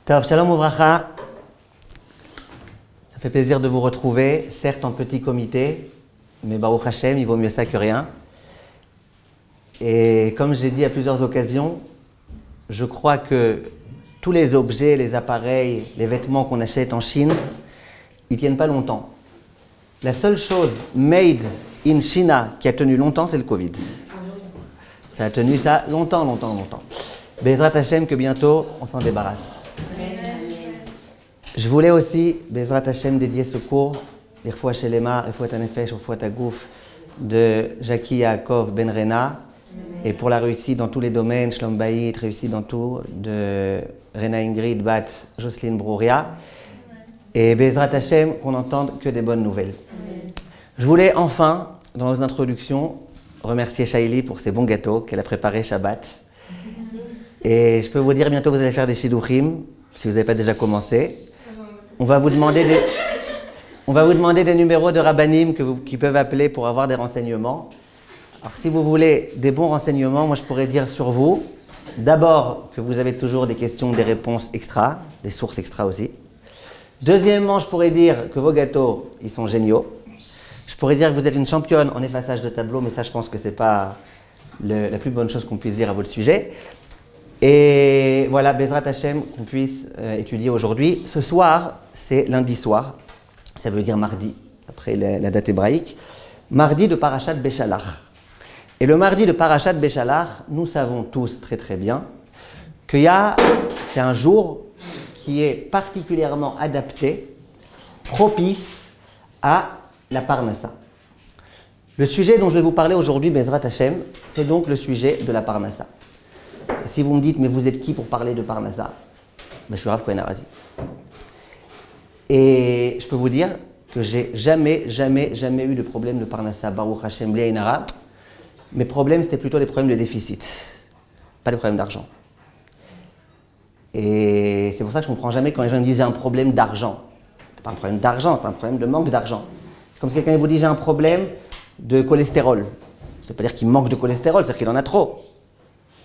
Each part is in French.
Tov, shalom uvracha. Ça fait plaisir de vous retrouver, certes en petit comité, mais Baruch Hashem, il vaut mieux ça que rien. Et comme j'ai dit à plusieurs occasions, je crois que tous les objets, les appareils, les vêtements qu'on achète en Chine, ils ne tiennent pas longtemps. La seule chose made in China qui a tenu longtemps, c'est le Covid. Ça a tenu ça longtemps. Bezrat Hashem, que bientôt on s'en débarrasse. Je voulais aussi, Bezrat Hashem, dédier ce cours, Irfoua Shelema, Irfoua Tanefesh, Irfoua Tagouf, de Jackie Yaakov Ben Rena, et pour la réussite dans tous les domaines, Shlom Bayit, réussite dans tout, de Rena Ingrid Bat Jocelyne Brouria, et Bezrat Hashem, qu'on n'entende que des bonnes nouvelles. Je voulais enfin, dans nos introductions, remercier Shaili pour ses bons gâteaux qu'elle a préparés Shabbat. Et je peux vous dire, bientôt vous allez faire des shidduchim, si vous n'avez pas déjà commencé. On va vous demander des numéros de rabbanim qui peuvent appeler pour avoir des renseignements. Alors si vous voulez des bons renseignements, moi je pourrais dire sur vous, d'abord que vous avez toujours des questions, des réponses extra, des sources extra aussi. Deuxièmement, je pourrais dire que vos gâteaux, ils sont géniaux. Je pourrais dire que vous êtes une championne en effaçage de tableau, mais ça je pense que ce n'est pas la plus bonne chose qu'on puisse dire à votre sujet. Et voilà, Bezrat Hashem, qu'on puisse étudier aujourd'hui. Ce soir, c'est lundi soir, ça veut dire mardi, après la date hébraïque, mardi de Parashat Beshalach. Et le mardi de Parashat Beshalach, nous savons tous très très bien que c'est un jour qui est particulièrement adapté, propice à la Parnassa. Le sujet dont je vais vous parler aujourd'hui, Bezrat Hashem, c'est donc le sujet de la Parnassa. Si vous me dites, mais vous êtes qui pour parler de Parnassa? Je suis Rav Cohen Arazi. Et je peux vous dire que j'ai jamais eu de problème de Parnassa, Baruch Hashem, Bli Ayin Hara. Mes problèmes, c'était plutôt des problèmes de déficit, pas des problèmes d'argent. Et c'est pour ça que je ne comprends jamais quand les gens me disent j'ai un problème d'argent. C'est pas un problème d'argent, c'est un problème de manque d'argent. C'est comme si quelqu'un vous dit j'ai un problème de cholestérol. Ça ne veut pas dire qu'il manque de cholestérol, c'est-à-dire qu'il en a trop.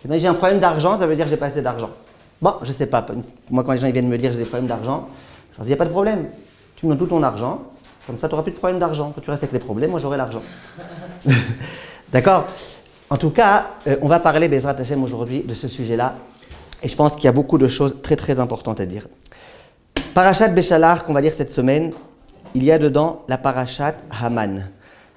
Et j'ai un problème d'argent, ça veut dire que j'ai pas assez d'argent. Bon, je sais pas. Moi, quand les gens viennent me dire j'ai des problèmes d'argent, je leur dis il n'y a pas de problème. Tu me donnes tout ton argent, comme ça tu n'auras plus de problème d'argent. Quand tu restes avec les problèmes, moi j'aurai l'argent. D'accord? En tout cas, on va parler, Bezrat Hashem, aujourd'hui de ce sujet-là. Et je pense qu'il y a beaucoup de choses très très importantes à dire. Parashat Beshalach, qu'on va lire cette semaine, il y a dedans la Parashat Haman.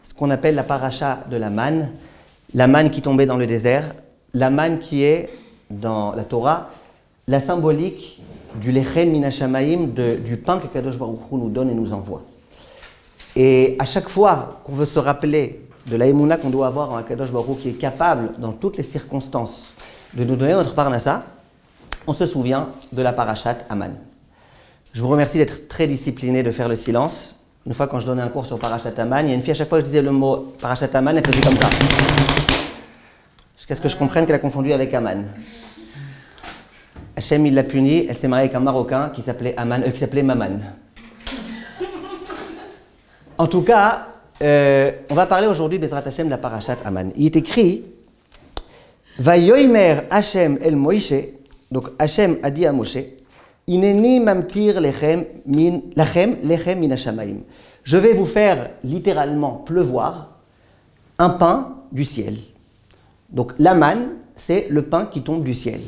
Ce qu'on appelle la Parashat de la manne qui tombait dans le désert. La manne qui est, dans la Torah, la symbolique du lechem min hashamayim, du pain que Kadosh Baruch Hu nous donne et nous envoie. Et à chaque fois qu'on veut se rappeler de la émouna qu'on doit avoir en Kadosh Baruch Hu, qui est capable, dans toutes les circonstances, de nous donner notre parnassa, on se souvient de la parashat Haman. Je vous remercie d'être très discipliné, de faire le silence. Une fois, quand je donnais un cours sur parashat Haman, il y a une fille, à chaque fois que je disais le mot parashat Haman, elle faisait comme ça. Jusqu'à ce que je comprenne qu'elle a confondu avec Haman. Hachem, il l'a punie, elle s'est mariée avec un Marocain qui s'appelait Maman. En tout cas, on va parler aujourd'hui, Bezrat Hashem, de la Parashat Haman. Il est écrit Vayomer Hashem el Moïse, donc Hashem a dit à Moshe, Ineni mamtir lechem min hashamayim. Je vais vous faire littéralement pleuvoir un pain du ciel. Donc la manne, c'est le pain qui tombe du ciel.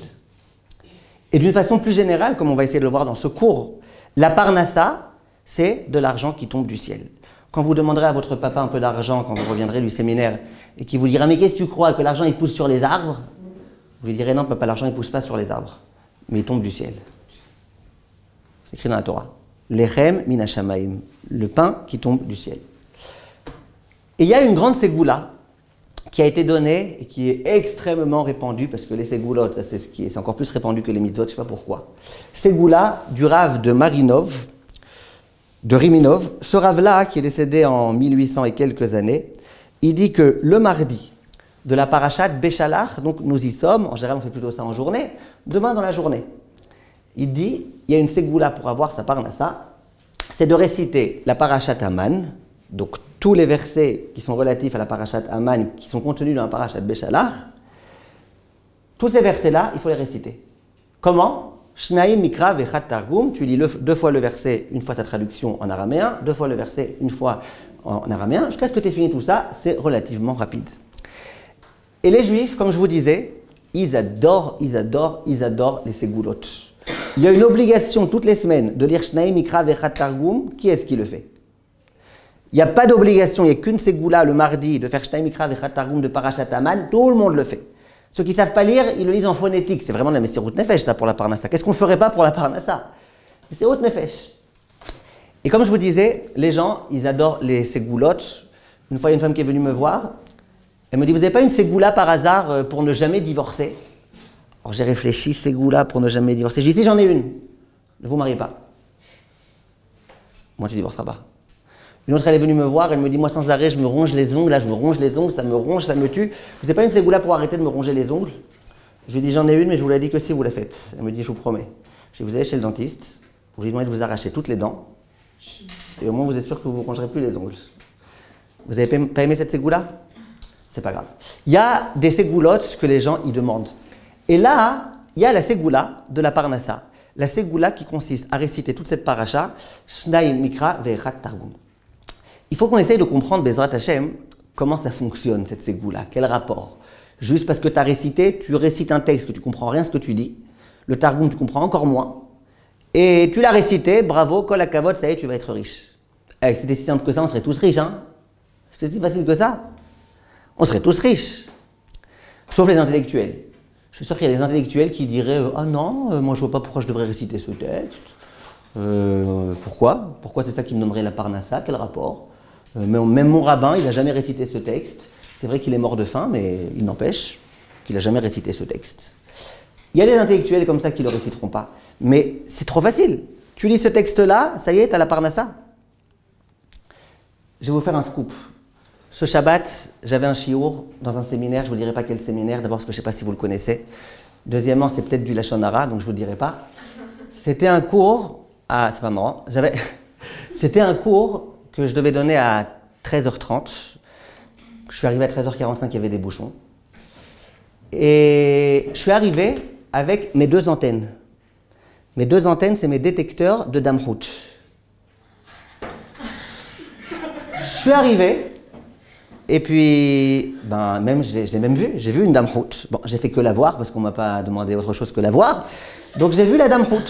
Et d'une façon plus générale, comme on va essayer de le voir dans ce cours, la parnassa, c'est de l'argent qui tombe du ciel. Quand vous demanderez à votre papa un peu d'argent, quand vous reviendrez du séminaire, et qu'il vous dira « Mais qu'est-ce que tu crois, que l'argent il pousse sur les arbres ?» Vous lui direz « Non papa, l'argent il pousse pas sur les arbres, mais il tombe du ciel. » C'est écrit dans la Torah. « Lechem min hashamayim » le pain qui tombe du ciel. Et il y a une grande ségoula qui a été donnée et qui est extrêmement répandue, parce que les ségoulottes, c'est encore plus répandu que les mitzvot, je ne sais pas pourquoi. Ségoula du Rav de Marinov, de Riminov. Ce Rav-là, qui est décédé en 1800 et quelques années, il dit que le mardi de la Parashat Beshalach, donc nous y sommes, en général on fait plutôt ça en journée, demain dans la journée. Il dit, il y a une ségoula pour avoir sa parnassa, c'est de réciter la Parashat Haman, donc tous les versets qui sont relatifs à la Parashat Haman, qui sont contenus dans la Parashat Beshalach, tous ces versets-là, il faut les réciter. Comment? Shnaim mikra vechat targum, tu lis deux fois le verset, une fois sa traduction en araméen, deux fois le verset, une fois en araméen, jusqu'à ce que tu aies fini tout ça, c'est relativement rapide. Et les Juifs, comme je vous disais, ils adorent les ségoulottes. Il y a une obligation toutes les semaines de lire Shnaim mikra vechat targum. Qui est-ce qui le fait? Il n'y a pas d'obligation, il n'y a qu'une ségoula le mardi de faire Shnaim mikra vechat targum de Parashat Aman, tout le monde le fait. Ceux qui ne savent pas lire, ils le lisent en phonétique. C'est vraiment de la Messirut Nefesh, ça, pour la Parnassa. Qu'est-ce qu'on ne ferait pas pour la Parnassa? Messirut Nefesh. Et comme je vous disais, les gens, ils adorent les ségoulottes. Une fois, il y a une femme qui est venue me voir. Elle me dit, vous n'avez pas une ségoula par hasard pour ne jamais divorcer? Alors j'ai réfléchi, ségoula pour ne jamais divorcer. Je dis, si j'en ai une, ne vous mariez pas. Moi, tu ne divorceras pas. Une autre, elle est venue me voir, elle me dit, moi sans arrêt, je me ronge les ongles, là je me ronge les ongles, ça me ronge, ça me tue. Vous n'avez pas une ségoula pour arrêter de me ronger les ongles? Je lui ai dit, j'en ai une, mais je vous l'ai dit que si vous la faites. Elle me dit, je vous promets. Je lui ai dit, vous allez chez le dentiste, vous lui demandez de vous arracher toutes les dents, et au moins vous êtes sûr que vous ne rongerez plus les ongles. Vous n'avez pas aimé cette ségoula? C'est pas grave. Il y a des ségoulottes que les gens y demandent. Et là, il y a la ségoula de la Parnassa. La ségoula qui consiste à réciter toute cette paracha, Shnaim mikra ve'echat targum. Il faut qu'on essaye de comprendre, Bezrat Hashem, comment ça fonctionne, cette ségoula, quel rapport. Juste parce que tu as récité, tu récites un texte que tu ne comprends rien ce que tu dis, le Targum, tu comprends encore moins, et tu l'as récité, bravo, kol hakavod, ça y est, tu vas être riche. Si c'était si simple que ça, on serait tous riches, hein? C'est si facile que ça. On serait tous riches. Sauf les intellectuels. Je suis sûr qu'il y a des intellectuels qui diraient « Ah non, moi je ne vois pas pourquoi je devrais réciter ce texte. Pourquoi? Pourquoi c'est ça qui me donnerait la Parnassa? Quel rapport? Même mon rabbin, il n'a jamais récité ce texte. C'est vrai qu'il est mort de faim, mais il n'empêche qu'il n'a jamais récité ce texte. Il y a des intellectuels comme ça qui ne le réciteront pas. Mais c'est trop facile. Tu lis ce texte-là, ça y est, tu as la Parnassa. Je vais vous faire un scoop. Ce Shabbat, j'avais un shiur dans un séminaire. Je ne vous dirai pas quel séminaire, d'abord parce que je ne sais pas si vous le connaissez. Deuxièmement, c'est peut-être du Lachon Hara, donc je ne vous le dirai pas. C'était un cours... Ah, c'est pas marrant. C'était un cours que je devais donner à 13h30. Je suis arrivé à 13h45, il y avait des bouchons. Et je suis arrivé avec mes deux antennes. Mes deux antennes, c'est mes détecteurs de Damrout. Je suis arrivé, et puis, je l'ai même vu, j'ai vu une Damrout. Bon, j'ai fait que la voir, parce qu'on ne m'a pas demandé autre chose que la voir. Donc j'ai vu la Damrout.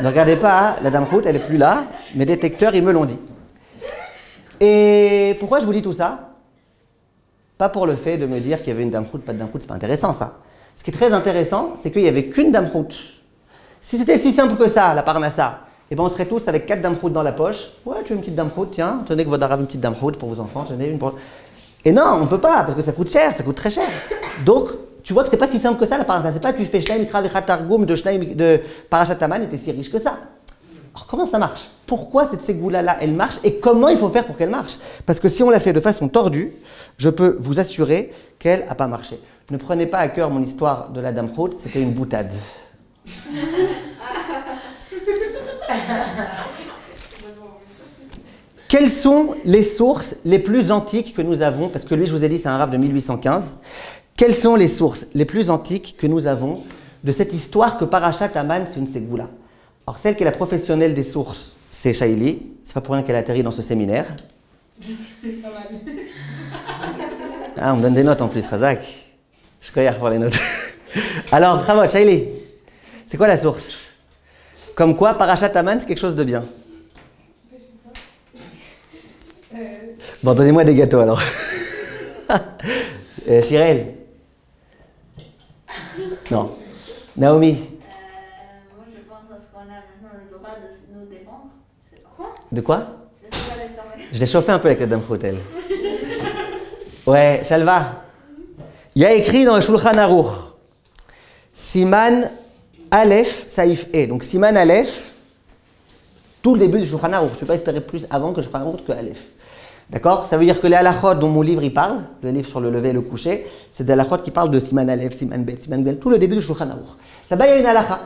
Ne regardez pas, hein, la Damrout, elle n'est plus là. Mes détecteurs, ils me l'ont dit. Et pourquoi je vous dis tout ça? Pas pour le fait de me dire qu'il y avait une Damrout, pas de Damrout, c'est pas intéressant ça. Ce qui est très intéressant, c'est qu'il n'y avait qu'une Damrout. Si c'était si simple que ça, la Parnassa, eh ben on serait tous avec 4 Damrout dans la poche. Ouais, tu veux une petite Damrout, tiens, tenez que votre arabe une petite Damrout pour vos enfants, tenez une pour... Et non, on ne peut pas, parce que ça coûte cher, ça coûte très cher. Donc, tu vois que c'est pas si simple que ça la Parnassa. C'est pas tu fais Shnaim mikra vechat targum de Parashat Aman et t'es si riche que ça. Alors comment ça marche? Pourquoi cette ségoula-là, elle marche? Et comment il faut faire pour qu'elle marche? Parce que si on la fait de façon tordue, je peux vous assurer qu'elle n'a pas marché. Ne prenez pas à cœur mon histoire de la Damrout, c'était une boutade. Quelles sont les sources les plus antiques que nous avons? Parce que lui, je vous ai dit, c'est un rav de 1815. Quelles sont les sources les plus antiques que nous avons de cette histoire que Parashat Aman, c'est une ségoula? Alors, celle qui est la professionnelle des sources, c'est Shaili. C'est pas pour rien qu'elle a atterri dans ce séminaire. Ah, on me donne des notes en plus, Razak. Je crois pour les notes. Alors, bravo, Shaili. C'est quoi la source? Comme quoi, Parashat Aman, c'est quelque chose de bien. Bon, donnez-moi des gâteaux alors. Chirel? Non. Naomi? Moi, je pense à ce qu'on a maintenant le droit de nous défendre. C'est pas quoi? De quoi? Je sais pas désormais. Je l'ai chauffé un peu avec la Dame Frotel. Ouais, Shalva. Il y a écrit dans le Shulchan Aruch, Siman Aleph Saïf E. Donc Siman Aleph, tout le début du Shulchan Aruch. Tu ne peux pas espérer plus avant que le Shulchan Aruch que Aleph. D'accord? Ça veut dire que les halachot dont mon livre il parle, le livre sur le lever et le coucher, c'est des halachot qui parlent de Siman Aleph, Siman Bet, Siman Bet, tout le début du Shulchan Aruch. Là-bas, il y a une halacha.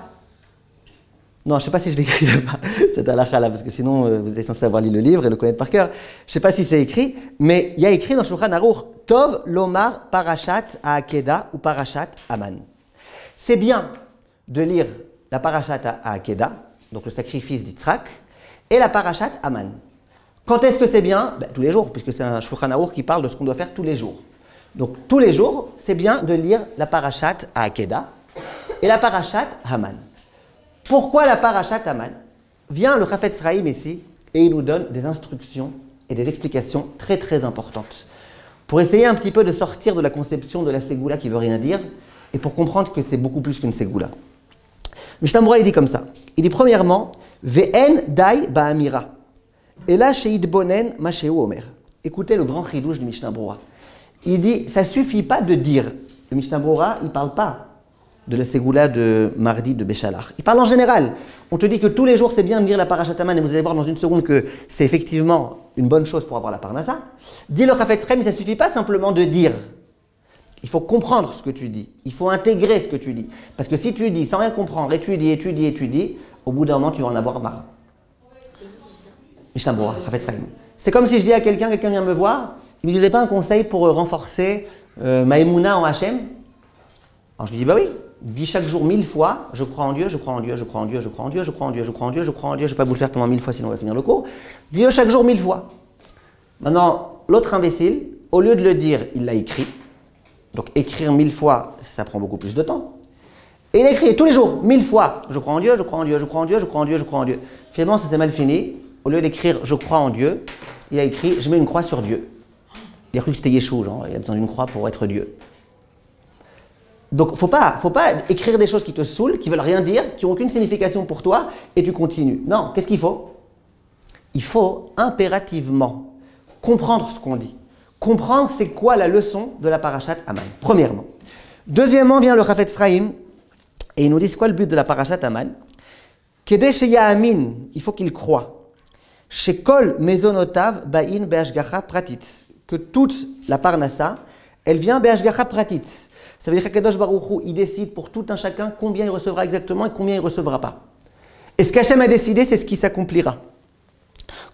Non, je ne sais pas si je l'écris là-bas, cette halakha-là, parce que sinon, vous êtes censé avoir lu le livre et le connaître par cœur. Je ne sais pas si c'est écrit, mais il y a écrit dans Shulchan Aruch, Tov Lomar Parashat Ha'akeda ou Parashat Aman. C'est bien de lire la parashat à Akeda, donc le sacrifice d'Yitzhak, et la parashat Aman. Quand est-ce que c'est bien? Tous les jours, puisque c'est un Shulchan Aruch qui parle de ce qu'on doit faire tous les jours. Donc tous les jours, c'est bien de lire la parashat à Akeda et la parashat Haman. Pourquoi la parashat Haman? Vient le Chafetz Chaim ici et il nous donne des instructions et des explications très très importantes pour essayer un petit peu de sortir de la conception de la Ségoula qui veut rien dire et pour comprendre que c'est beaucoup plus qu'une Ségoula. Mishnah Berurah il dit comme ça. Il dit premièrement, Ve'en dai ba'amira. Et là, chez Idbonen, Masheu Omer. Écoutez le grand chidouche du Mishnah Berurah. Il dit, ça ne suffit pas de dire. Le Mishnah Berurah, il ne parle pas de la Ségoula de mardi de Béchalach. Il parle en général. On te dit que tous les jours, c'est bien de lire la parashat Haman, et vous allez voir dans une seconde que c'est effectivement une bonne chose pour avoir la parnassa. Dis le Chafetz Chaim, ça ne suffit pas simplement de dire. Il faut comprendre ce que tu dis. Il faut intégrer ce que tu dis. Parce que si tu dis sans rien comprendre, étudie, au bout d'un moment, tu vas en avoir marre. Mishnah Berurah, Chafetz Chaim. C'est comme si je dis à quelqu'un vient me voir, il ne me disait pas un conseil pour renforcer ma émouna en Hachem. Alors je lui dis, bah oui, dis chaque jour 1000 fois, je crois en Dieu, je crois en Dieu, je crois en Dieu, je crois en Dieu, je crois en Dieu, je crois en Dieu, je crois en Dieu, je ne vais pas vous le faire pendant 1000 fois sinon on va finir le cours. Dis-le chaque jour 1000 fois. Maintenant, l'autre imbécile, au lieu de le dire, il l'a écrit. Donc écrire 1000 fois, ça prend beaucoup plus de temps. Et il a écrit tous les jours, 1000 fois, je crois en Dieu, je crois en Dieu, je crois en Dieu, je crois en Dieu, je crois en Dieu. Finalement, ça s'est mal fini. Au lieu d'écrire je crois en Dieu, il a écrit je mets une croix sur Dieu. Il a cru que c'était Yeshua, genre, il a besoin d'une croix pour être Dieu. Donc, faut pas écrire des choses qui te saoulent, qui veulent rien dire, qui n'ont aucune signification pour toi, et tu continues. Non, qu'est-ce qu'il faut? Il faut impérativement comprendre ce qu'on dit. Comprendre c'est quoi la leçon de la parashat Haman, premièrement. Deuxièmement, vient le Chafetz Chaim, et il nous dit c'est quoi le but de la parashat Haman? Kedei sheya'amin, il faut qu'il croie. Chez Kol Mezonotav Ba'in Be'ashgacha Pratit, que toute la parnassa, elle vient Be'ashgacha Pratit. Ça veut dire qu'Akadosh Baruch Hu, il décide pour tout un chacun combien il recevra exactement et combien il ne recevra pas. Et ce qu'Hachem a décidé, c'est ce qui s'accomplira.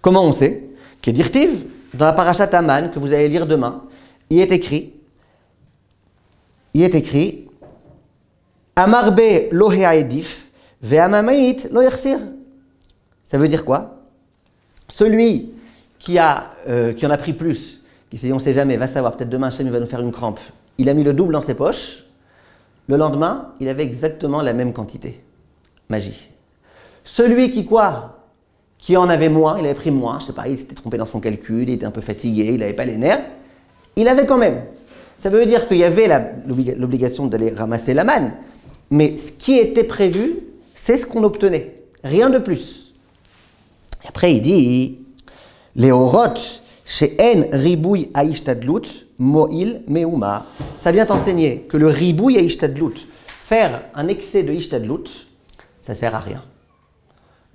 Comment on sait? Kedirtiv, dans la parashat Haman, que vous allez lire demain, il est écrit Amarbe lo ha'edif ve'amamait lo yachsir. Ça veut dire quoi? Celui qui en a pris plus, qui s'est dit on ne sait jamais, va savoir, peut-être demain Hachem va nous faire une crampe. Il a mis le double dans ses poches. Le lendemain, il avait exactement la même quantité. Magie. Celui qui en avait moins, il avait pris moins, je ne sais pas, il s'était trompé dans son calcul, il était un peu fatigué, il n'avait pas les nerfs, il avait quand même. Ça veut dire qu'il y avait l'obligation d'aller ramasser la manne, mais ce qui était prévu, c'est ce qu'on obtenait. Rien de plus. Et après, il dit Léorot, chez En Ribouy Aishtadlut, Mo'il Meuma. Ça vient t'enseigner que le Ribouy Aishtadlut, faire un excès de Ishtadlut, ça ne sert à rien.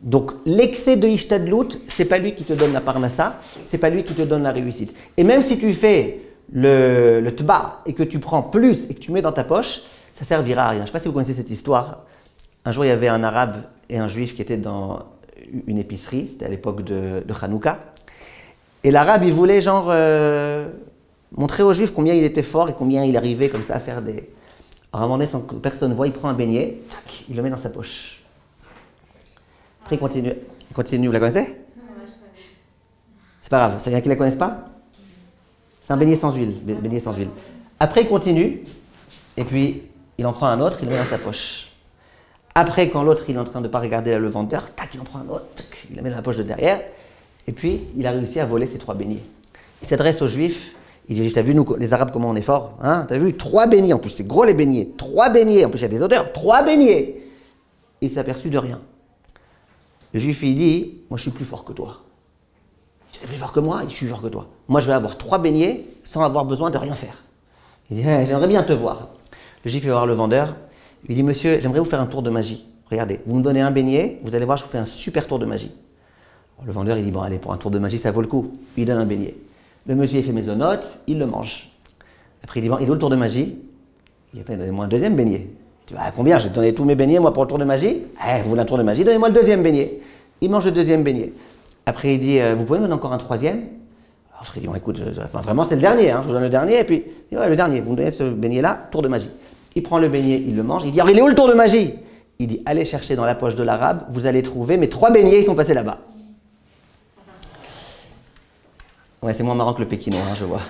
Donc l'excès de Ishtadlut, ce n'est pas lui qui te donne la parnassa, ce n'est pas lui qui te donne la réussite. Et même si tu fais le tba et que tu prends plus et que tu mets dans ta poche, ça ne servira à rien. Je ne sais pas si vous connaissez cette histoire. Un jour, il y avait un arabe et un juif qui étaient dans une épicerie, c'était à l'époque de Hanouka. Et l'arabe, il voulait montrer aux juifs combien il était fort et combien il arrivait comme ça à faire des... Alors à un moment donné, sans que personne voit, il prend un beignet, tac, il le met dans sa poche. Après, il continue. Vous la connaissez? Non, moi, je connais. C'est pas grave, il y en a qui ne la connaissent pas? C'est un beignet sans huile, Après, il continue, et puis il en prend un autre, il le met dans sa poche. Après, quand l'autre il est en train de ne pas regarder le vendeur, tac, il en prend un autre, tac, il le met dans la poche de derrière, et puis il a réussi à voler ces 3 beignets. Il s'adresse aux Juifs, il dit, t'as vu nous, les Arabes, comment on est forts, hein? T'as vu 3 beignets, en plus c'est gros les beignets, 3 beignets, en plus il y a des odeurs, 3 beignets. Il s'est aperçu de rien. Le Juif, il dit, moi je suis plus fort que toi. Tu es plus fort que moi? Il dit, je suis plus fort que toi. Moi je vais avoir 3 beignets sans avoir besoin de rien faire. Il dit, j'aimerais bien te voir. Le Juif, il va voir le vendeur. Il dit, monsieur, j'aimerais vous faire un tour de magie. Regardez, vous me donnez un beignet, vous allez voir, je vous fais un super tour de magie. Alors, le vendeur, il dit, bon, allez, pour un tour de magie, ça vaut le coup. Il donne un beignet. Le monsieur, il fait maisonnote, il le mange. Après, il dit, bon, il veut le tour de magie. Il dit, donnez-moi un deuxième beignet. Tu dis, combien? Je vais te donner tous mes beignets, moi, pour le tour de magie? Vous voulez un tour de magie? Donnez-moi le deuxième beignet. Il mange le deuxième beignet. Après, il dit, vous pouvez me donner encore un troisième? Alors, il dit, bon, écoute, vraiment, c'est le dernier, hein, je vous donne le dernier. Et puis, il dit, ouais, le dernier, vous me donnez ce beignet-là, tour de magie. Il prend le beignet, il le mange. Il dit, alors, il est où le tour de magie? il dit allez chercher dans la poche de l'arabe, vous allez trouver mes 3 beignets, ils sont passés là-bas. Ouais, c'est moins marrant que le pékino, hein, je vois.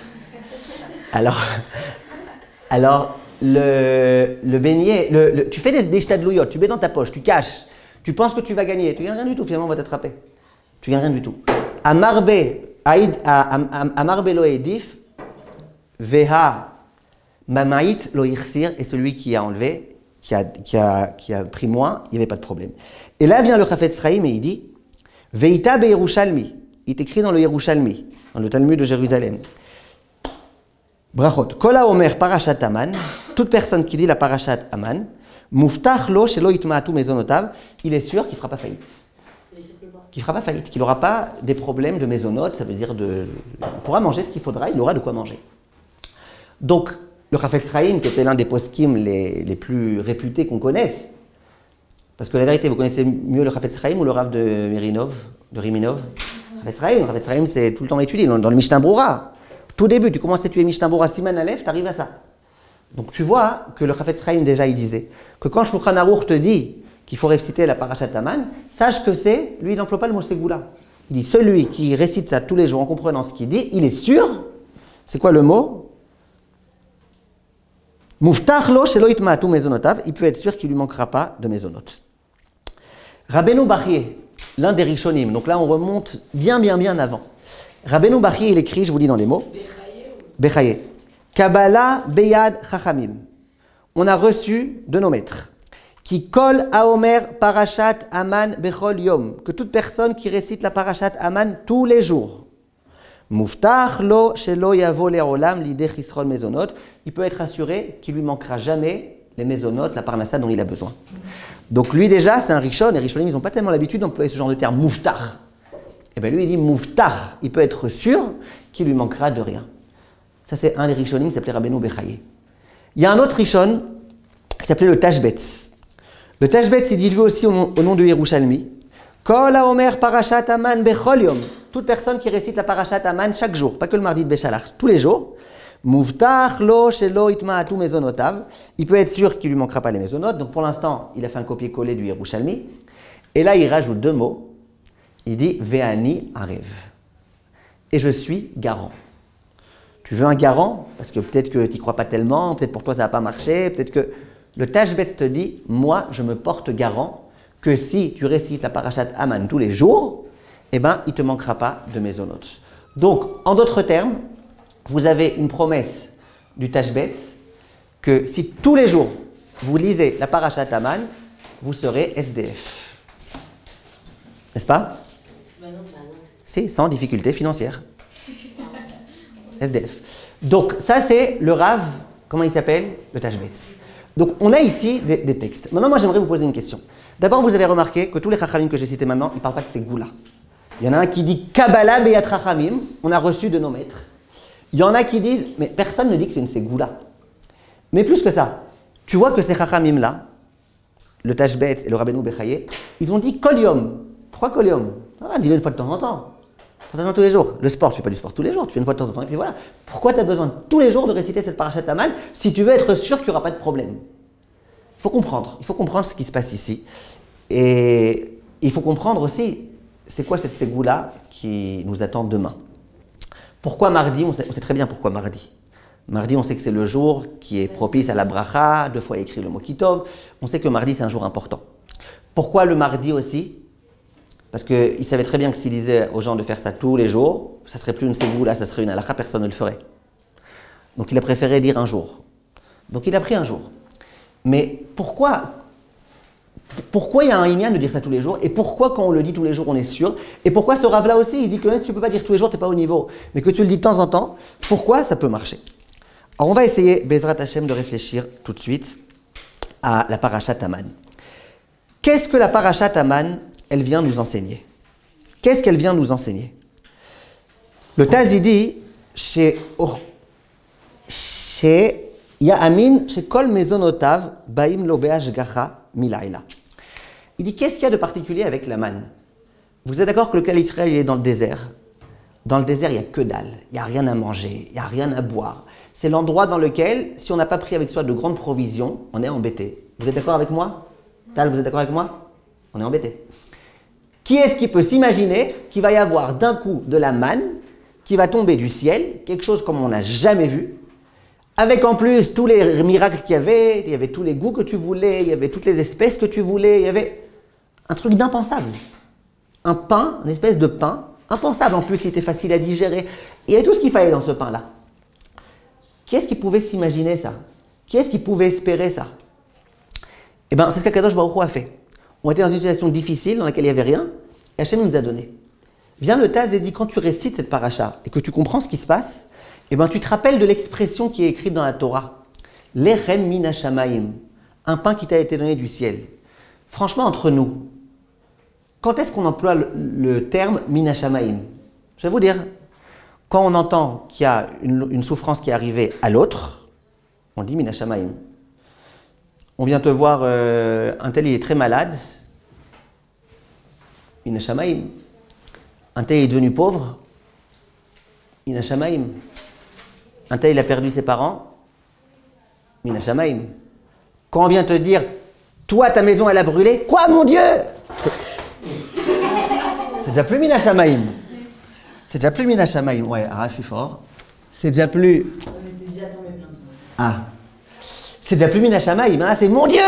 Alors le beignet, tu fais des shtadlouyot, tu mets dans ta poche, tu caches, tu penses que tu vas gagner, tu gagnes rien du tout, finalement on va t'attraper. Tu gagnes rien du tout. Amarbe lo edif, veha mamait lo irsir, et celui qui a enlevé, qui a pris moins, il n'y avait pas de problème. Et là vient le Chafetz Chaim et il dit, veita be Yerushalmi, il est écrit dans le Yerushalmi, dans le Talmud de Jérusalem. Brachot, kola omer parashat Aman, toute personne qui dit la parashat Aman, muftach lo shelo itma'atu mezonotav, il est sûr qu'il ne fera pas faillite. Qu'il ne fera pas faillite, qu'il n'aura pas des problèmes de mésonotes, ça veut dire il pourra manger ce qu'il faudra, il aura de quoi manger. Donc, le Chafetz Chaim, qui était l'un des poskim les plus réputés qu'on connaisse, parce que la vérité, vous connaissez mieux le Chafetz Chaim ou le Rav de Riminov? Chafetz Chaim, c'est tout le temps étudié, dans le Mishnah Brura. Tout début, tu commences à étudier Mishnah Brura, Siman Aleph, tu arrives à ça. Donc tu vois que le Chafetz Chaim, déjà, il disait que quand Shulchan Aruch te dit qu'il faut réciter la parashat Aman, sache que c'est, lui, il n'emploie pas le mot Ségoula. Il dit, celui qui récite ça tous les jours en comprenant ce qu'il dit, il est sûr, c'est quoi le mot? Muftach lo shelo itma'atu mezonotav, il peut être sûr qu'il ne lui manquera pas de mezonot. Rabbeinu Bachye, l'un des Rishonim, donc là on remonte bien avant. Rabbeinu Bachye, il écrit, je vous lis dans les mots, Bechaye, Kabbalah beyad chachamim, on a reçu de nos maîtres, qui kol haomer parashat Aman bechol yom, que toute personne qui récite la parashat Aman tous les jours, muftach lo shelo yavo le'olam lideh chisron mezonot, il peut être assuré qu'il lui manquera jamais les mésonotes, la parnassa dont il a besoin. Donc lui déjà, c'est un Rishon, les Rishonim, ils n'ont pas tellement l'habitude d'employer ce genre de terme, muftach. Et bien lui, il dit muftach, il peut être sûr qu'il lui manquera de rien. Ça, c'est un des Rishonim qui s'appelait Rabbeinu Bechaye. Il y a un autre Rishon qui s'appelait le Tashbetz. Le Tashbetz, il dit lui aussi au nom de Yerushalmi, Kol haomer parashat Aman bechol yom, toute personne qui récite la parashat Aman chaque jour, pas que le mardi de Béchalach, tous les jours, Muftach lo shelo itma'atu mezonotav, il peut être sûr qu'il ne lui manquera pas les mésonotes. Donc pour l'instant, il a fait un copier-coller du Yerushalmi. Et là, il rajoute 2 mots. Il dit Ve'ani arev. Et je suis garant. Tu veux un garant? Parce que peut-être que tu n'y crois pas tellement, peut-être pour toi ça ne va pas marcher, peut-être que le Tashbetz te dit, moi je me porte garant que si tu récites la parashat Aman tous les jours, eh ben il ne te manquera pas de mésonotes. Donc, en d'autres termes, vous avez une promesse du Tashbetz que si tous les jours vous lisez la parashat Aman, vous serez SDF. N'est-ce pas? C'est sans difficulté financière. SDF. Donc ça c'est le Rav, comment il s'appelle? Le Tashbetz. Donc on a ici des textes. Maintenant moi j'aimerais vous poser une question. D'abord vous avez remarqué que tous les Chachamim que j'ai cités maintenant, ils ne parlent pas de ces goûts-là. Il y en a un qui dit Kabbalah beyat Chachamim, on a reçu de nos maîtres. Il y en a qui disent, mais personne ne dit que c'est une ségoula. Mais plus que ça, tu vois que ces Chachamim-là, le Tashbetz et le Rabbeinu Bechaye, ils ont dit Kol Yom. Pourquoi Kol Yom? Dis-le une fois de temps en temps. Tous les jours. Le sport, tu fais pas du sport tous les jours, tu fais une fois de temps en temps, et puis voilà. Pourquoi tu as besoin tous les jours de réciter cette parashat Aman si tu veux être sûr qu'il n'y aura pas de problème? Il faut comprendre ce qui se passe ici. Et il faut comprendre aussi, c'est quoi cette ségoula qui nous attend demain. Pourquoi mardi? On sait très bien pourquoi mardi. Mardi, on sait que c'est le jour qui est propice à la bracha, 2 fois écrit le mot kitov. On sait que mardi, c'est un jour important. Pourquoi le mardi aussi? Parce qu'il savait très bien que s'il disait aux gens de faire ça tous les jours, ça ne serait plus une ségoula, ça serait une halakha, personne ne le ferait. Donc il a préféré dire un jour. Donc il a pris un jour. Mais pourquoi il y a un inyan de dire ça tous les jours? Et pourquoi quand on le dit tous les jours, on est sûr? Et pourquoi ce Rav-là aussi, il dit que même si tu ne peux pas dire tous les jours, tu n'es pas au niveau, mais que tu le dis de temps en temps, pourquoi ça peut marcher? Alors on va essayer, Bezrat Hashem, de réfléchir tout de suite à la parashat Aman. Qu'est-ce que la parashat Aman, elle vient nous enseigner? Qu'est-ce qu'elle vient nous enseigner? Le Taz, il dit, chez Ya'amin, chez Kol Mezonotav, Baim lo be'ashgacha milaila. Il dit, qu'est-ce qu'il y a de particulier avec la manne? Vous êtes d'accord que le Klal Israël il est dans le désert? Dans le désert, il n'y a que dalle, il n'y a rien à manger, il n'y a rien à boire. C'est l'endroit dans lequel, si on n'a pas pris avec soi de grandes provisions, on est embêté. Vous êtes d'accord avec moi? Tal, vous êtes d'accord avec moi? On est embêté. Qui est-ce qui peut s'imaginer qu'il va y avoir d'un coup de la manne qui va tomber du ciel, quelque chose comme on n'a jamais vu, avec en plus tous les miracles qu'il y avait tous les goûts que tu voulais, il y avait toutes les espèces que tu voulais, il y avait un truc d'impensable. Un pain, une espèce de pain, impensable en plus, il était facile à digérer. Il y avait tout ce qu'il fallait dans ce pain-là. Qui est-ce qui pouvait s'imaginer ça? Qui est-ce qui pouvait espérer ça? Eh bien, c'est ce qu'Akadosh Baruch Hu a fait. On était dans une situation difficile dans laquelle il n'y avait rien, et Hachem nous a donné. Vient le Taz et dit, quand tu récites cette paracha et que tu comprends ce qui se passe, eh ben, tu te rappelles de l'expression qui est écrite dans la Torah. Lechem min hashamayim, un pain qui t'a été donné du ciel. Franchement, entre nous, quand est-ce qu'on emploie le terme min hashamayim? Je vais vous dire, quand on entend qu'il y a une souffrance qui est arrivée à l'autre, on dit min hashamayim. On vient te voir, un tel il est très malade, min hashamayim. Un tel est devenu pauvre, min hashamayim. Un tel il a perdu ses parents, min hashamayim. Quand on vient te dire, toi ta maison elle a brûlé, quoi mon Dieu? C'est déjà plus min hashamayim. C'est déjà plus min hashamayim. Ouais, ah, je suis fort. C'est déjà plus. C'est déjà tombé plein de fois. Ah. C'est déjà plus min hashamayim. Là, c'est mon Dieu.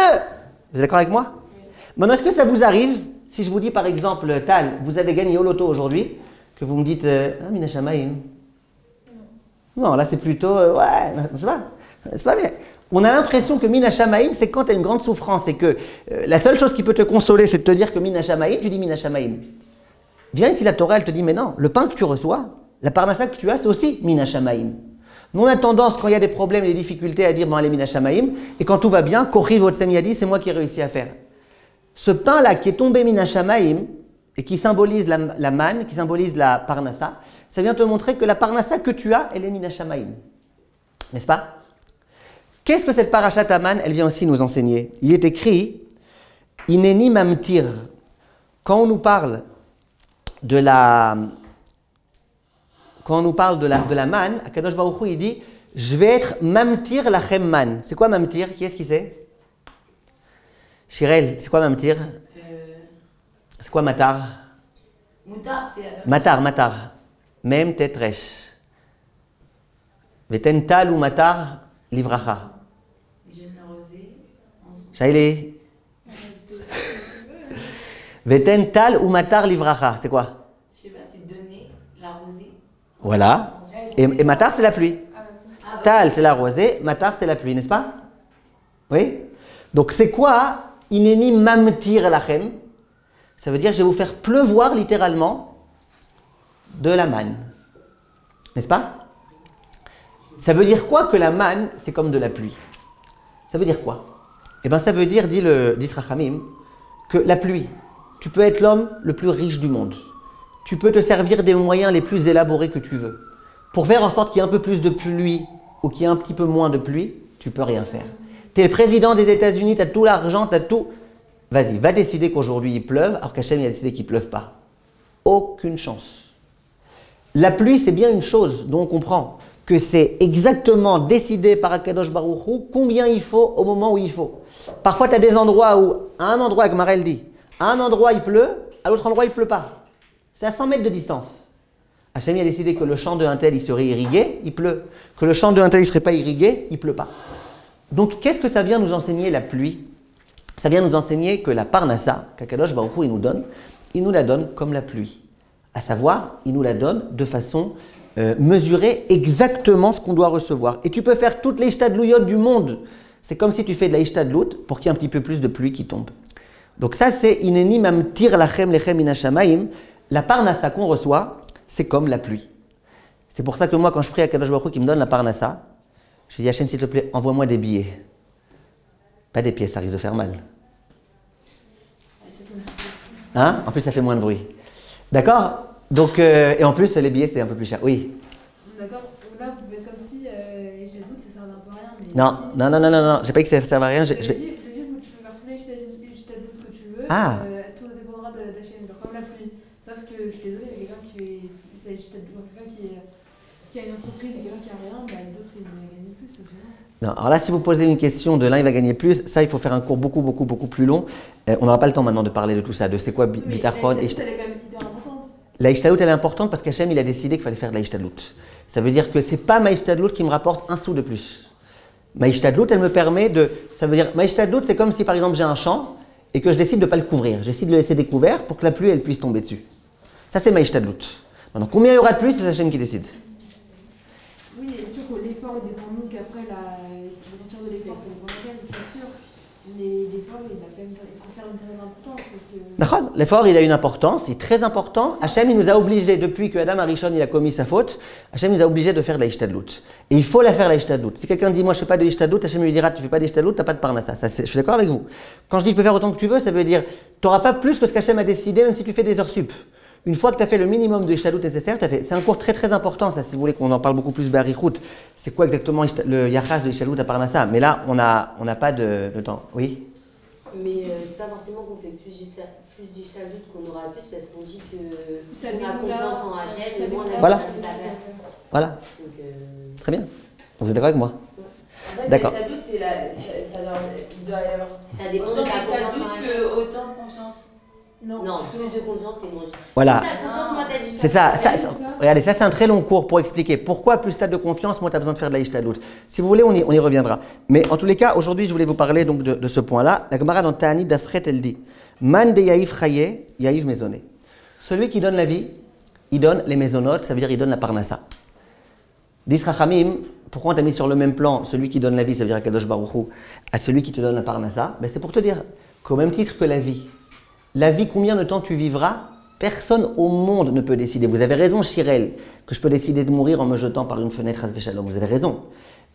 Vous êtes d'accord avec moi? Oui. Maintenant, est-ce que ça vous arrive, si je vous dis par exemple, Tal, vous avez gagné au loto aujourd'hui, que vous me dites, ah, min hashamayim? Non, là c'est plutôt, ouais, c'est pas bien. On a l'impression que min hashamayim, c'est quand tu as une grande souffrance et que la seule chose qui peut te consoler, c'est de te dire que min hashamayim, tu dis min hashamayim. Viens ici, la Torah, elle te dit, mais non, le pain que tu reçois, la parnassa que tu as, c'est aussi min hashamayim. Nous, on a tendance, quand il y a des problèmes et des difficultés, à dire, bon, allez, min hashamayim, et quand tout va bien, kochiv otsem yadi, c'est moi qui ai réussi à faire. Ce pain-là qui est tombé min hashamayim, et qui symbolise la manne, qui symbolise la parnassa, ça vient te montrer que la parnassa que tu as, elle est min hashamayim. N'est-ce pas? Qu'est-ce que cette parashat Haman, elle vient aussi nous enseigner? Il est écrit, Ineni mamtir. Quand on nous parle de la manne, Akadosh Baruch Hu, il dit, je vais être mamtir lachem man. C'est quoi mamtir? Qui est-ce qui sait? Shirel, c'est quoi mamtir? C'est quoi matar? Moutar, c'est... Matar. Mem tetresh. Veten tal ou matar livracha. Générosé. Shaili. Veten tal ou matar livracha. C'est quoi? Je sais pas, c'est donner, la rosée. Voilà. Et matar, c'est la pluie. Tal, c'est la rosée. Matar, c'est la pluie, n'est-ce pas? Oui? Donc, c'est quoi? Ineni mamtir lachem. Ça veut dire, je vais vous faire pleuvoir littéralement de la manne. N'est-ce pas? Ça veut dire quoi que la manne, c'est comme de la pluie? Ça veut dire quoi? Eh bien, ça veut dire, dit Rachamim, que la pluie, tu peux être l'homme le plus riche du monde. Tu peux te servir des moyens les plus élaborés que tu veux. Pour faire en sorte qu'il y ait un peu plus de pluie ou qu'il y ait un petit peu moins de pluie, tu peux rien faire. Tu es le président des États-Unis, tu as tout l'argent, tu as tout. Vas-y, va décider qu'aujourd'hui il pleuve, alors qu'Hachem il a décidé qu'il ne pleuve pas. Aucune chance. La pluie, c'est bien une chose dont on comprend que c'est exactement décidé par Akadosh Baruch Hu combien il faut au moment où il faut. Parfois, tu as des endroits où, à un endroit, comme Marel dit, à un endroit il pleut, à l'autre endroit il ne pleut pas. C'est à 100 mètres de distance. Hachem a décidé que le champ d'un tel il serait irrigué, il pleut. Que le champ d'un tel il ne serait pas irrigué, il ne pleut pas. Donc, qu'est-ce que ça vient nous enseigner la pluie? Ça vient nous enseigner que la parnassa, qu'Akadosh Baruch Hu il nous la donne comme la pluie. À savoir, il nous la donne de façon mesurer exactement ce qu'on doit recevoir. Et tu peux faire toutes les ishtadlouyot du monde. C'est comme si tu fais de la ishtadlout pour qu'il y ait un petit peu plus de pluie qui tombe. Donc ça, c'est ineni mamtir lachem lechem min hashamayim. La parnassa qu'on reçoit, c'est comme la pluie. C'est pour ça que moi, quand je prie à Kadosh Baruch Hu qui me donne la parnassa, je dis Hachem, s'il te plaît, envoie-moi des billets. Pas des pièces, ça risque de faire mal. Hein? En plus, ça fait moins de bruit. D'accord? Donc, et en plus, les billets, c'est un peu plus cher. Oui. D'accord. Là, vous faites comme si les jets de doute, ça servait un peu à rien. Mais Non, si... non. J'ai pas dit que ça ne servait à rien. Je te dis que tu peux faire tous les jets de doute que tu veux. Ah. Tout dépendra d'Hachem, genre comme la pluie. Sauf que, je suis désolée, il y a quelqu'un qui fait. C'est les jets de doute, quelqu'un qui Qu'il y a une entreprise et quelqu'un qui a rien, bah, l'autre il va gagner plus. Non, alors là, si vous posez une question de l'un, il va gagner plus, ça, il faut faire un cours beaucoup plus long. On n'aura pas le temps maintenant de parler de tout ça, de c'est quoi bitachon. Elle est quand même hyper importante. La ishtadlout, elle est importante parce qu'Hachem, il a décidé qu'il fallait faire de la ishtadlout. Ça veut dire que c'est pas ma ishtadlout qui me rapporte un sou de plus. Ma ishtadlout, elle me permet de... Ça veut dire, ma ishtadlout, c'est comme si par exemple j'ai un champ et que je décide de ne pas le couvrir. Je décide de le laisser découvert pour que la pluie, elle puisse tomber dessus. Ça, c'est ma ishtadlout. Maintenant, combien il y aura de plus, c'est Hachem qui décide. Oui, c'est sûr que l'effort il dépend de nous, qu'après la sortir de l'effort, ça dépend de quel, c'est sûr. Mais l'effort, il a quand même il conserve une certaine importance. D'accord. L'effort, il a une importance, il est très important. Hachem, il nous a obligés, depuis que Adam Arishon il a commis sa faute, Hachem nous a obligés de faire de la ishtadlout. Et il faut la faire, la ishtadlout. Si quelqu'un dit, moi je ne fais pas de ishtadlout, Hachem lui dira, tu ne fais pas de ishtadlout, tu n'as pas de parnassa. Ça, je suis d'accord avec vous. Quand je dis, tu peux faire autant que tu veux, ça veut dire, tu n'auras pas plus que ce qu'Hachem a décidé, même si tu fais des heures sup. Une fois que tu as fait le minimum de ishtadlout nécessaire, c'est un cours très important, ça, si vous voulez qu'on en parle beaucoup plus Barichout. C'est quoi exactement le yachas de ishtadlout à parnassa? Mais là, on n'a pas de temps. Oui. Mais c'est pas forcément qu'on fait plus d'ishtadlout qu'on aura plus parce qu'on dit que on a confiance en Hachem et moins on a voilà. la faire. Voilà. Donc, très bien. Vous êtes d'accord avec moi? En fait, d'accord. l'ishtadlout, c'est il doit y avoir ça dépend autant de ta confiance d'ishtadlout en Hachem. que autant de confiance. Non, plus de confiance et moins. Voilà. C'est ça. Regardez, ça c'est un très long cours pour expliquer pourquoi plus tu as de confiance, moins tu as besoin de faire de la ishtadlout. Si vous voulez, on y reviendra. Mais en tous les cas, aujourd'hui, je voulais vous parler donc de ce point-là. La Gemara dans Ta'anit d'Afret, elle dit Man de yaïf chaye, yaïf maisonné. Celui qui donne la vie, il donne les maisonnotes, ça veut dire il donne la parnassa. Dis Rachamim, pourquoi on t'a mis sur le même plan celui qui donne la vie, ça veut dire Akadosh Baruch Hu, à celui qui te donne la parnassa? Ben, c'est pour te dire qu'au même titre que la vie, combien de temps tu vivras, personne au monde ne peut décider. Vous avez raison, Chirel, que je peux décider de mourir en me jetant par une fenêtre à Shalom. Vous avez raison.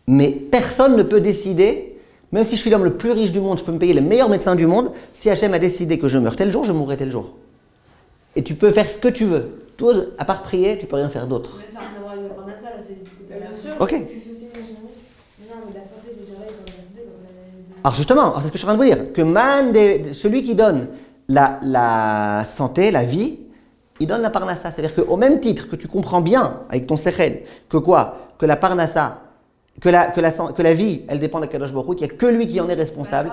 Mais personne ne peut décider, même si je suis l'homme le plus riche du monde, je peux me payer les meilleurs médecins du monde, si Hachem a décidé que je meurs tel jour, je mourrai tel jour. Et tu peux faire ce que tu veux. Tout, à part prier, tu peux rien faire d'autre. Mais ça n'a rien à voir avec la parnassa, là, c'est du coup. Bien sûr. Ok. Parce que ceci, non, mais la santé, je dirais, comme la santé, Alors justement, c'est ce que je suis en train de vous dire, que celui qui donne la santé, la vie, il donne la parnassa. C'est-à-dire qu'au même titre que tu comprends bien avec ton sechel que quoi? Que la parnassa, que la vie, elle dépend d'Akadosh Baruch Hu, qu'il n'y a que lui qui en est responsable.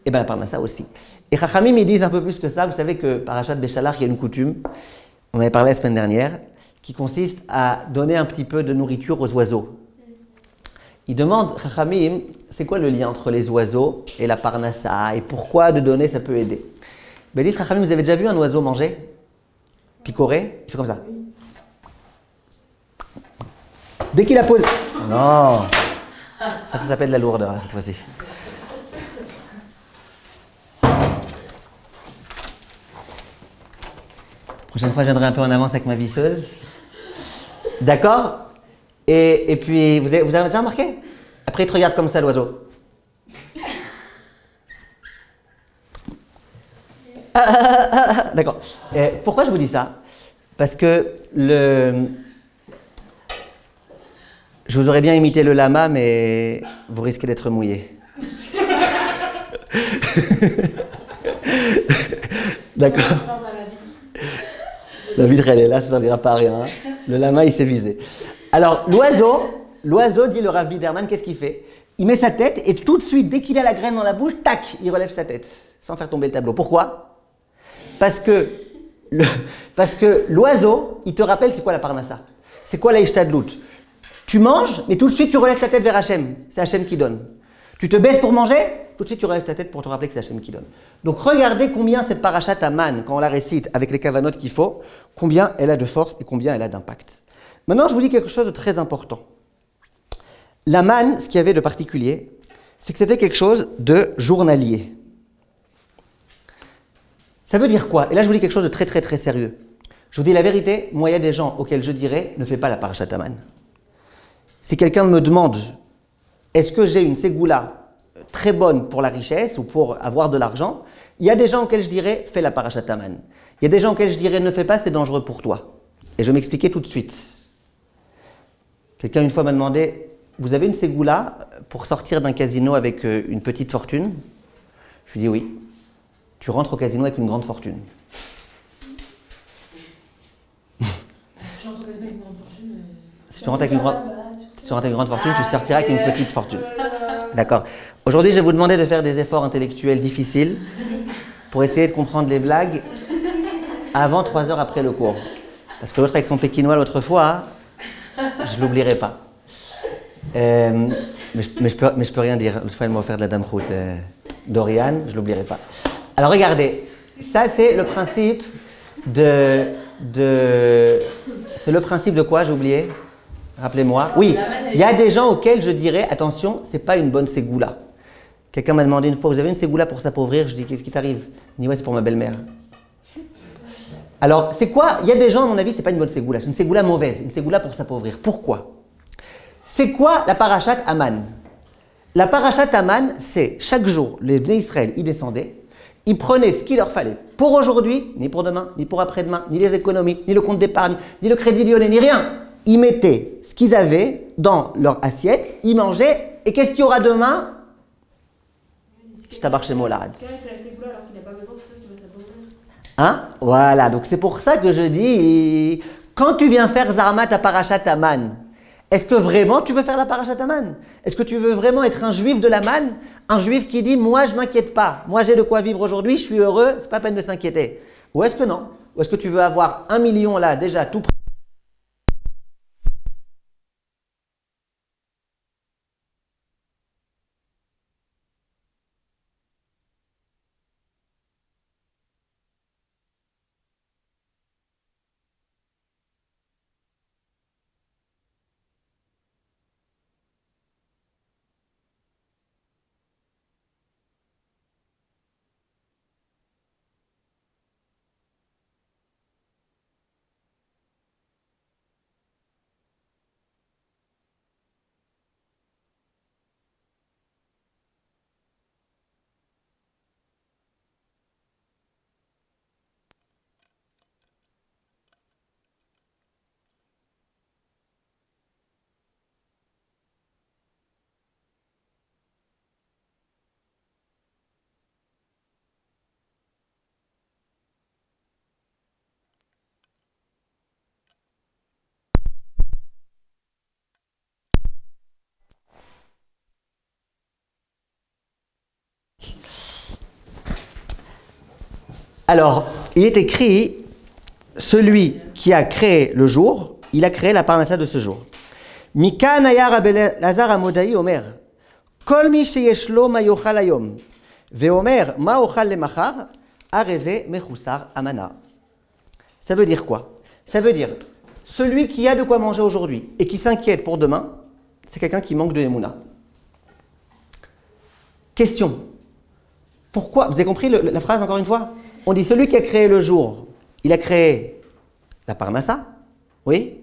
Et bien la parnassa aussi. Et Chachamim, ils disent un peu plus que ça. Vous savez que Parashat Béchalach, il y a une coutume, on avait parlé la semaine dernière, qui consiste à donner un petit peu de nourriture aux oiseaux. Il demande, Chachamim, c'est quoi le lien entre les oiseaux et la parnassa et pourquoi de donner ça peut aider? Ben, dis Chachamim, vous avez déjà vu un oiseau manger? Picorer? Il fait comme ça. Dès qu'il a posé. Non! Ça s'appelle la lourdeur, cette fois-ci. Prochaine fois, je viendrai un peu en avance avec ma visseuse. D'accord? Et puis, vous avez déjà remarqué? Après, il te regarde comme ça, l'oiseau. D'accord. Pourquoi je vous dis ça? Parce que je vous aurais bien imité le lama, mais vous risquez d'être mouillé. D'accord. La vitre, elle est là, ça ne servira pas à rien. Hein. Le lama, il s'est visé. Alors, l'oiseau, dit le Rav Biderman, qu'est-ce qu'il fait? Il met sa tête et tout de suite, dès qu'il a la graine dans la bouche, tac, il relève sa tête, sans faire tomber le tableau. Pourquoi? Parce que l'oiseau, il te rappelle c'est quoi la parnassa. C'est quoi la ishtadlout. Tu manges, mais tout de suite, tu relèves ta tête vers Hachem. C'est Hachem qui donne. Tu te baisses pour manger, tout de suite, tu relèves ta tête pour te rappeler que c'est Hachem qui donne. Donc, regardez combien cette parashat Aman, quand on la récite avec les kavanotes qu'il faut, combien elle a de force et combien elle a d'impact. Maintenant, je vous dis quelque chose de très important. L'Aman, ce qu'il y avait de particulier, c'est que c'était quelque chose de journalier. Ça veut dire quoi? Et là, je vous dis quelque chose de très, très, très sérieux. Je vous dis la vérité, moi, il y a des gens auxquels je dirais, ne fais pas la parashat Aman. Si quelqu'un me demande, est-ce que j'ai une ségoula très bonne pour la richesse ou pour avoir de l'argent, il y a des gens auxquels je dirais, fais la parashat Aman. Il y a des gens auxquels je dirais, ne fais pas, c'est dangereux pour toi. Et je vais m'expliquer tout de suite. Quelqu'un une fois m'a demandé, vous avez une ségoula pour sortir d'un casino avec une petite fortune? Je lui dis oui. Tu rentres au casino avec une grande fortune. Si tu tu rentres avec une grande fortune, tu sortiras avec une petite fortune. D'accord. Aujourd'hui, je vais vous demander de faire des efforts intellectuels difficiles pour essayer de comprendre les blagues avant 3 heures après le cours. Parce que l'autre avec son pékinois l'autre fois, je ne l'oublierai pas. Mais je peux rien dire. L'autre fois, elle m'a offert de la dame route d'Oriane, je ne l'oublierai pas. Alors regardez, ça c'est le principe c'est le principe de quoi, j'ai oublié? Rappelez-moi. Oui, il y a des gens auxquels je dirais, attention, c'est pas une bonne ségoula. Quelqu'un m'a demandé une fois, vous avez une ségoula pour s'appauvrir? Je dis, qu'est-ce qui t'arrive? Il dit, ouais, c'est pour ma belle-mère. Alors, c'est quoi? Il y a des gens, à mon avis, c'est pas une bonne ségoula, c'est une ségoula mauvaise, une ségoula pour s'appauvrir. Pourquoi? C'est quoi la parashat Aman? La parashat Aman, c'est chaque jour, les Bnei Israël y descendaient, ils prenaient ce qu'il leur fallait pour aujourd'hui, ni pour demain, ni pour après-demain, ni les économies, ni le compte d'épargne, ni le crédit lyonnais, ni rien. Ils mettaient ce qu'ils avaient dans leur assiette, ils mangeaient, et qu'est-ce qu'il y aura demain? Je tabarre chez Molad. Hein? Voilà, donc c'est pour ça que je dis, quand tu viens faire Zarmat à Parashat Aman, est-ce que vraiment tu veux faire la Parashat Aman? Est-ce que tu veux vraiment être un juif de la manne? Un juif qui dit, moi je m'inquiète pas, moi j'ai de quoi vivre aujourd'hui, je suis heureux, c'est pas peine de s'inquiéter. Ou est-ce que non? Ou est-ce que tu veux avoir 1 million là, déjà tout prêt? Alors, il est écrit, celui qui a créé le jour, il a créé la parnassa de ce jour. Mikan aya Rabbi Lazar Amodai Omer, Kol mi sheyesh lo ma yochal hayom, veomer ma ochal lemachar, areze mechusar amana. Ça veut dire quoi? Ça veut dire, celui qui a de quoi manger aujourd'hui et qui s'inquiète pour demain, c'est quelqu'un qui manque de émouna. Question. Pourquoi? Vous avez compris la phrase encore une fois? On dit celui qui a créé le jour, il a créé la parnassa, oui?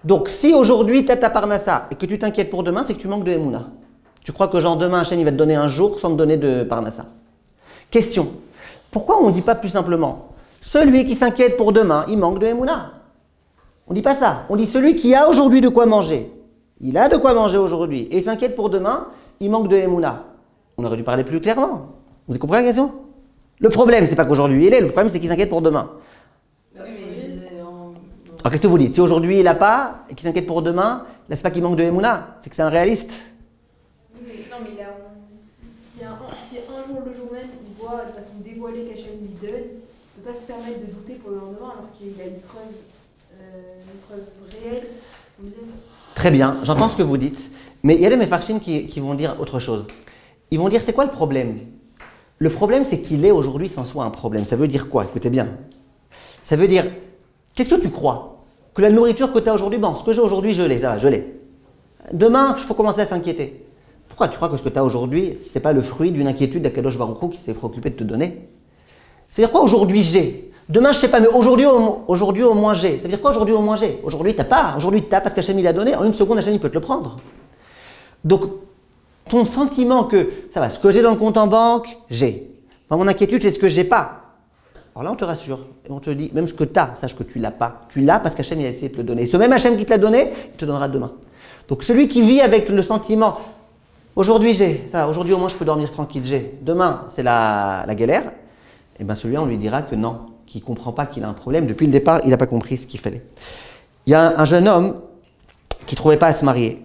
Donc si aujourd'hui tu as ta parnassa et que tu t'inquiètes pour demain, c'est que tu manques de émouna. Tu crois que genre demain Hachem il va te donner un jour sans te donner de parnassa. Question. Pourquoi on ne dit pas plus simplement celui qui s'inquiète pour demain, il manque de émouna? On ne dit pas ça. On dit celui qui a aujourd'hui de quoi manger. Il a de quoi manger aujourd'hui et il s'inquiète pour demain, il manque de émouna. On aurait dû parler plus clairement. Vous comprenez la question? Le problème, c'est pas qu'aujourd'hui il est, le problème c'est qu'il s'inquiète pour demain. Oui, mais Alors qu'est-ce que vous dites? Si aujourd'hui il n'a pas et qu'il s'inquiète pour demain, là c'est pas qu'il manque de émouna, c'est que c'est un réaliste. Non, mais si un jour, le jour même, il voit de façon dévoilée qu'Hachem lui donne, il ne peut pas se permettre de douter pour le lendemain alors qu'il a une preuve réelle. Très bien, j'entends ce que vous dites, mais il y a des mefarshim qui vont dire autre chose. Ils vont dire c'est quoi le problème? Le problème, c'est qu'il est aujourd'hui sans soi un problème. Ça veut dire quoi? Écoutez bien. Ça veut dire, qu'est-ce que tu crois? Que la nourriture que tu as aujourd'hui, bon, ce que j'ai aujourd'hui, je l'ai, ça, je l'ai. Demain, il faut commencer à s'inquiéter. Pourquoi tu crois que ce que tu as aujourd'hui, ce n'est pas le fruit d'une inquiétude d'Akadosh Baruch Hu qui s'est préoccupé de te donner? C'est-à-dire quoi aujourd'hui j'ai? Demain, je ne sais pas, mais aujourd'hui au moins j'ai. Ça veut dire quoi aujourd'hui au moins j'ai? Aujourd'hui, tu n'as pas. Aujourd'hui, tu as parce qu'Hachem il a donné. En une seconde, Hachem il peut te le prendre. Donc, ton sentiment que, ça va, ce que j'ai dans le compte en banque, j'ai. Mon inquiétude, c'est ce que j'ai pas. Alors là, on te rassure. Et on te dit, même ce que tu as, sache que tu l'as pas. Tu l'as parce qu'Hachem il a essayé de te le donner. Et ce même Hachem qui te l'a donné, il te donnera demain. Donc celui qui vit avec le sentiment, aujourd'hui j'ai, ça, aujourd'hui au moins je peux dormir tranquille, j'ai. Demain, c'est la galère. Et bien celui-là, on lui dira que non, qu'il ne comprend pas qu'il a un problème. Depuis le départ, il n'a pas compris ce qu'il fallait. Il y a un jeune homme qui ne trouvait pas à se marier.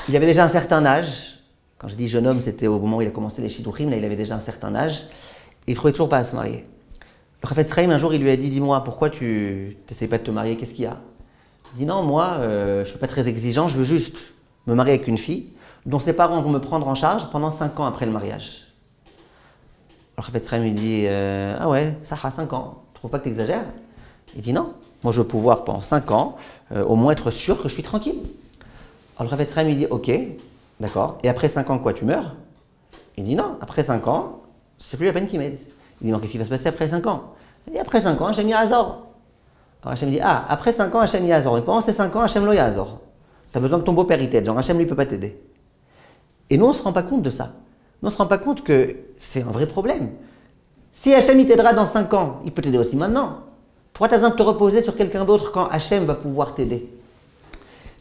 Il avait déjà un certain âge. Quand je dis jeune homme, c'était au moment où il a commencé les shidduchim. Là, il avait déjà un certain âge. Et il ne trouvait toujours pas à se marier. Le Chafetz Chaim, un jour, il lui a dit, dis-moi, pourquoi tu n'essayes pas de te marier? Qu'est-ce qu'il y a? Il dit, non, moi, je ne suis pas très exigeant. Je veux juste me marier avec une fille dont ses parents vont me prendre en charge pendant 5 ans après le mariage. Alors le Chafetz Chaim lui dit, ah ouais, ça a 5 ans. Tu ne trouves pas que tu exagères? Il dit, non, moi je veux pouvoir pendant 5 ans, au moins être sûr que je suis tranquille. Alors le Chafetz Chaim lui dit, ok, d'accord. Et après 5 ans, quoi, tu meurs? Il dit, non, après 5 ans, c'est plus la peine qu'il m'aide. Il dit, non, qu'est-ce qui va se passer après 5 ans? Il dit, après 5 ans, Hachem Ya'azor. Alors Hachem dit, ah, après 5 ans, Hachem Ya'azor. Et pendant ces 5 ans, Hachem Lo Ya'azor. Tu as besoin que ton beau-père il t'aide, genre Hachem lui peut pas t'aider. Et nous, on ne se rend pas compte de ça. Nous, on ne se rend pas compte que c'est un vrai problème. Si Hachem il t'aidera dans 5 ans, il peut t'aider aussi maintenant. Pourquoi tu as besoin de te reposer sur quelqu'un d'autre quand Hachem va pouvoir t'aider?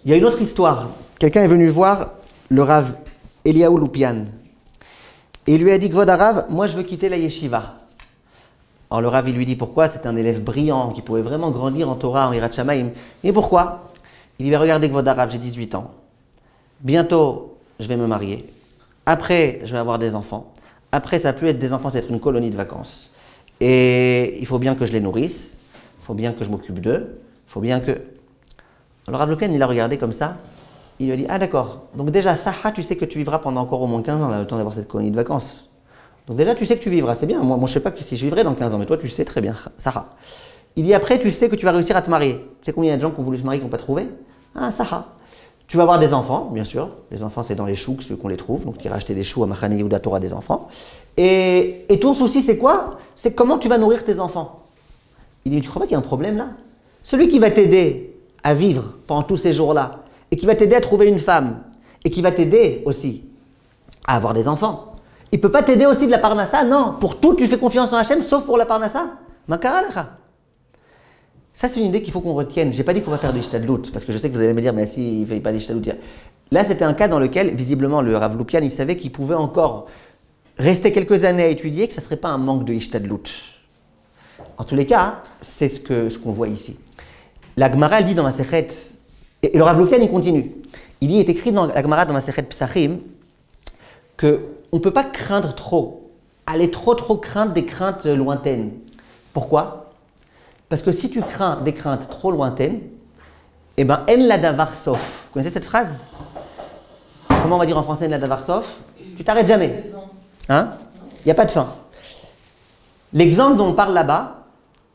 Il y a une autre histoire. Quelqu'un est venu voir le Rav Eliaou Loupian. Et il lui a dit, Kvod Harav, moi je veux quitter la yeshiva. Alors le Rav il lui dit pourquoi? C'est un élève brillant qui pouvait vraiment grandir en Torah, en Yirat Shamayim. Et pourquoi? Il lui a dit, regardez Kvod Harav, j'ai 18 ans. Bientôt, je vais me marier. Après, je vais avoir des enfants. Après, ça peut plus être des enfants, ça va être une colonie de vacances. Et il faut bien que je les nourrisse. Il faut bien que je m'occupe d'eux. Il faut bien que... Alors Rav Loupian, il a regardé comme ça. Il lui a dit, ah d'accord, donc déjà, Saha, tu sais que tu vivras pendant encore au moins 15 ans, là, le temps d'avoir cette colonie de vacances. Donc déjà, tu sais que tu vivras, c'est bien. Moi, je ne sais pas si je vivrai dans 15 ans, mais toi, tu sais très bien, Saha. Il dit, après, tu sais que tu vas réussir à te marier. Tu sais combien il y a de gens qui ont voulu se marier, qui n'ont pas trouvé? Ah, Saha. Tu vas avoir des enfants, bien sûr. Les enfants, c'est dans les choux, ceux qu'on les trouve. Donc, tu iras acheter des choux à Machane Yehuda Torah des enfants. Et ton souci, c'est quoi? C'est comment tu vas nourrir tes enfants. Il dit, mais tu crois pas qu'il y a un problème là? Celui qui va t'aider à vivre pendant tous ces jours-là, et qui va t'aider à trouver une femme, et qui va t'aider aussi à avoir des enfants, il ne peut pas t'aider aussi de la parnassa? Non, pour tout, tu fais confiance en Hachem, sauf pour la parnassa. Makara lecha. Ça, c'est une idée qu'il faut qu'on retienne. Je n'ai pas dit qu'on va faire du ishtadlout, parce que je sais que vous allez me dire, mais si, il ne fait pas d'ishtadlout. Là, c'était un cas dans lequel, visiblement, le Rav Loupian, il savait qu'il pouvait encore rester quelques années à étudier, que ça ne serait pas un manque de ishtadlout. En tous les cas, c'est ce qu'on voit ici. La Gemara, elle dit dans la Sechet, et le Rav Loupian, il continue. Il est écrit dans la Gemara, dans la Sechet Psachim, qu'on ne peut pas craindre trop, aller trop craindre des craintes lointaines. Pourquoi? Parce que si tu crains des craintes trop lointaines, eh ben, en la davar sof. Vous connaissez cette phrase? Comment on va dire en français en la davar sof? Tu t'arrêtes jamais. Hein? Il n'y a pas de fin. L'exemple dont on parle là-bas,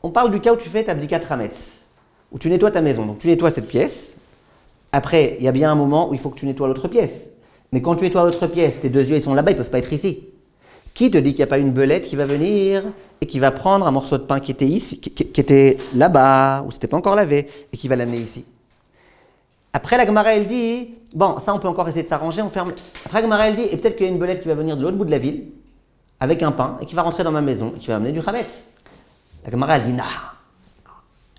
on parle du cas où tu fais ta bdikat hametz, où tu nettoies ta maison. Donc tu nettoies cette pièce. Après, il y a bien un moment où il faut que tu nettoies l'autre pièce. Mais quand tu nettoies l'autre pièce, tes 2 yeux ils sont là-bas, ils ne peuvent pas être ici. Qui te dit qu'il n'y a pas une belette qui va venir et qui va prendre un morceau de pain qui était ici, qui était là-bas, ou c'était pas encore lavé, et qui va l'amener ici? Après, la Gemara, elle dit, bon, ça on peut encore essayer de s'arranger, on ferme. Après, la Gemara, elle dit, et peut-être qu'il y a une belette qui va venir de l'autre bout de la ville, avec un pain, et qui va rentrer dans ma maison, et qui va amener du chametz. La Gemara, elle dit, nah,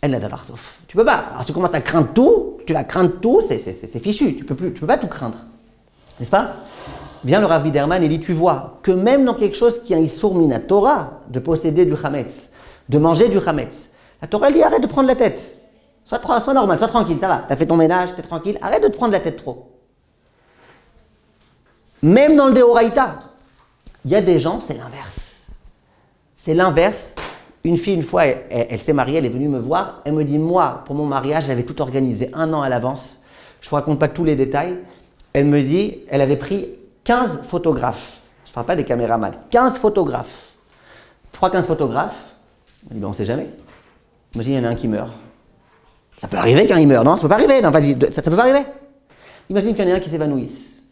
elle n'a d'avoir sauf. Tu peux pas. Alors, tu commences à craindre tout, tu vas craindre tout, c'est fichu, tu peux pas tout craindre. N'est-ce pas? Bien, le Rav Biderman, il dit, tu vois, que même dans quelque chose qui est un Issour Mina Torah, de posséder du chametz, de manger du chametz, la Torah, elle dit, arrête de prendre la tête. Sois normal, sois tranquille, ça va. Tu as fait ton ménage, tu es tranquille, arrête de te prendre la tête trop. Même dans le Deoraïta, il y a des gens, c'est l'inverse. C'est l'inverse. Une fille, une fois, elle s'est mariée, elle est venue me voir, elle me dit, moi, pour mon mariage, j'avais tout organisé 1 an à l'avance. Je ne vous raconte pas tous les détails. Elle me dit, elle avait pris 15 photographes. Je ne parle pas des caméramans. 15 photographes. Pourquoi 15 photographes? On dit, ben, on ne sait jamais. Moi, je dis, il y en a un qui meurt. Ça peut arriver qu'un il meurt, non? Ça peut pas arriver, non, vas-y, ça peut pas arriver. Imagine qu'il y en a un qui s'évanouisse.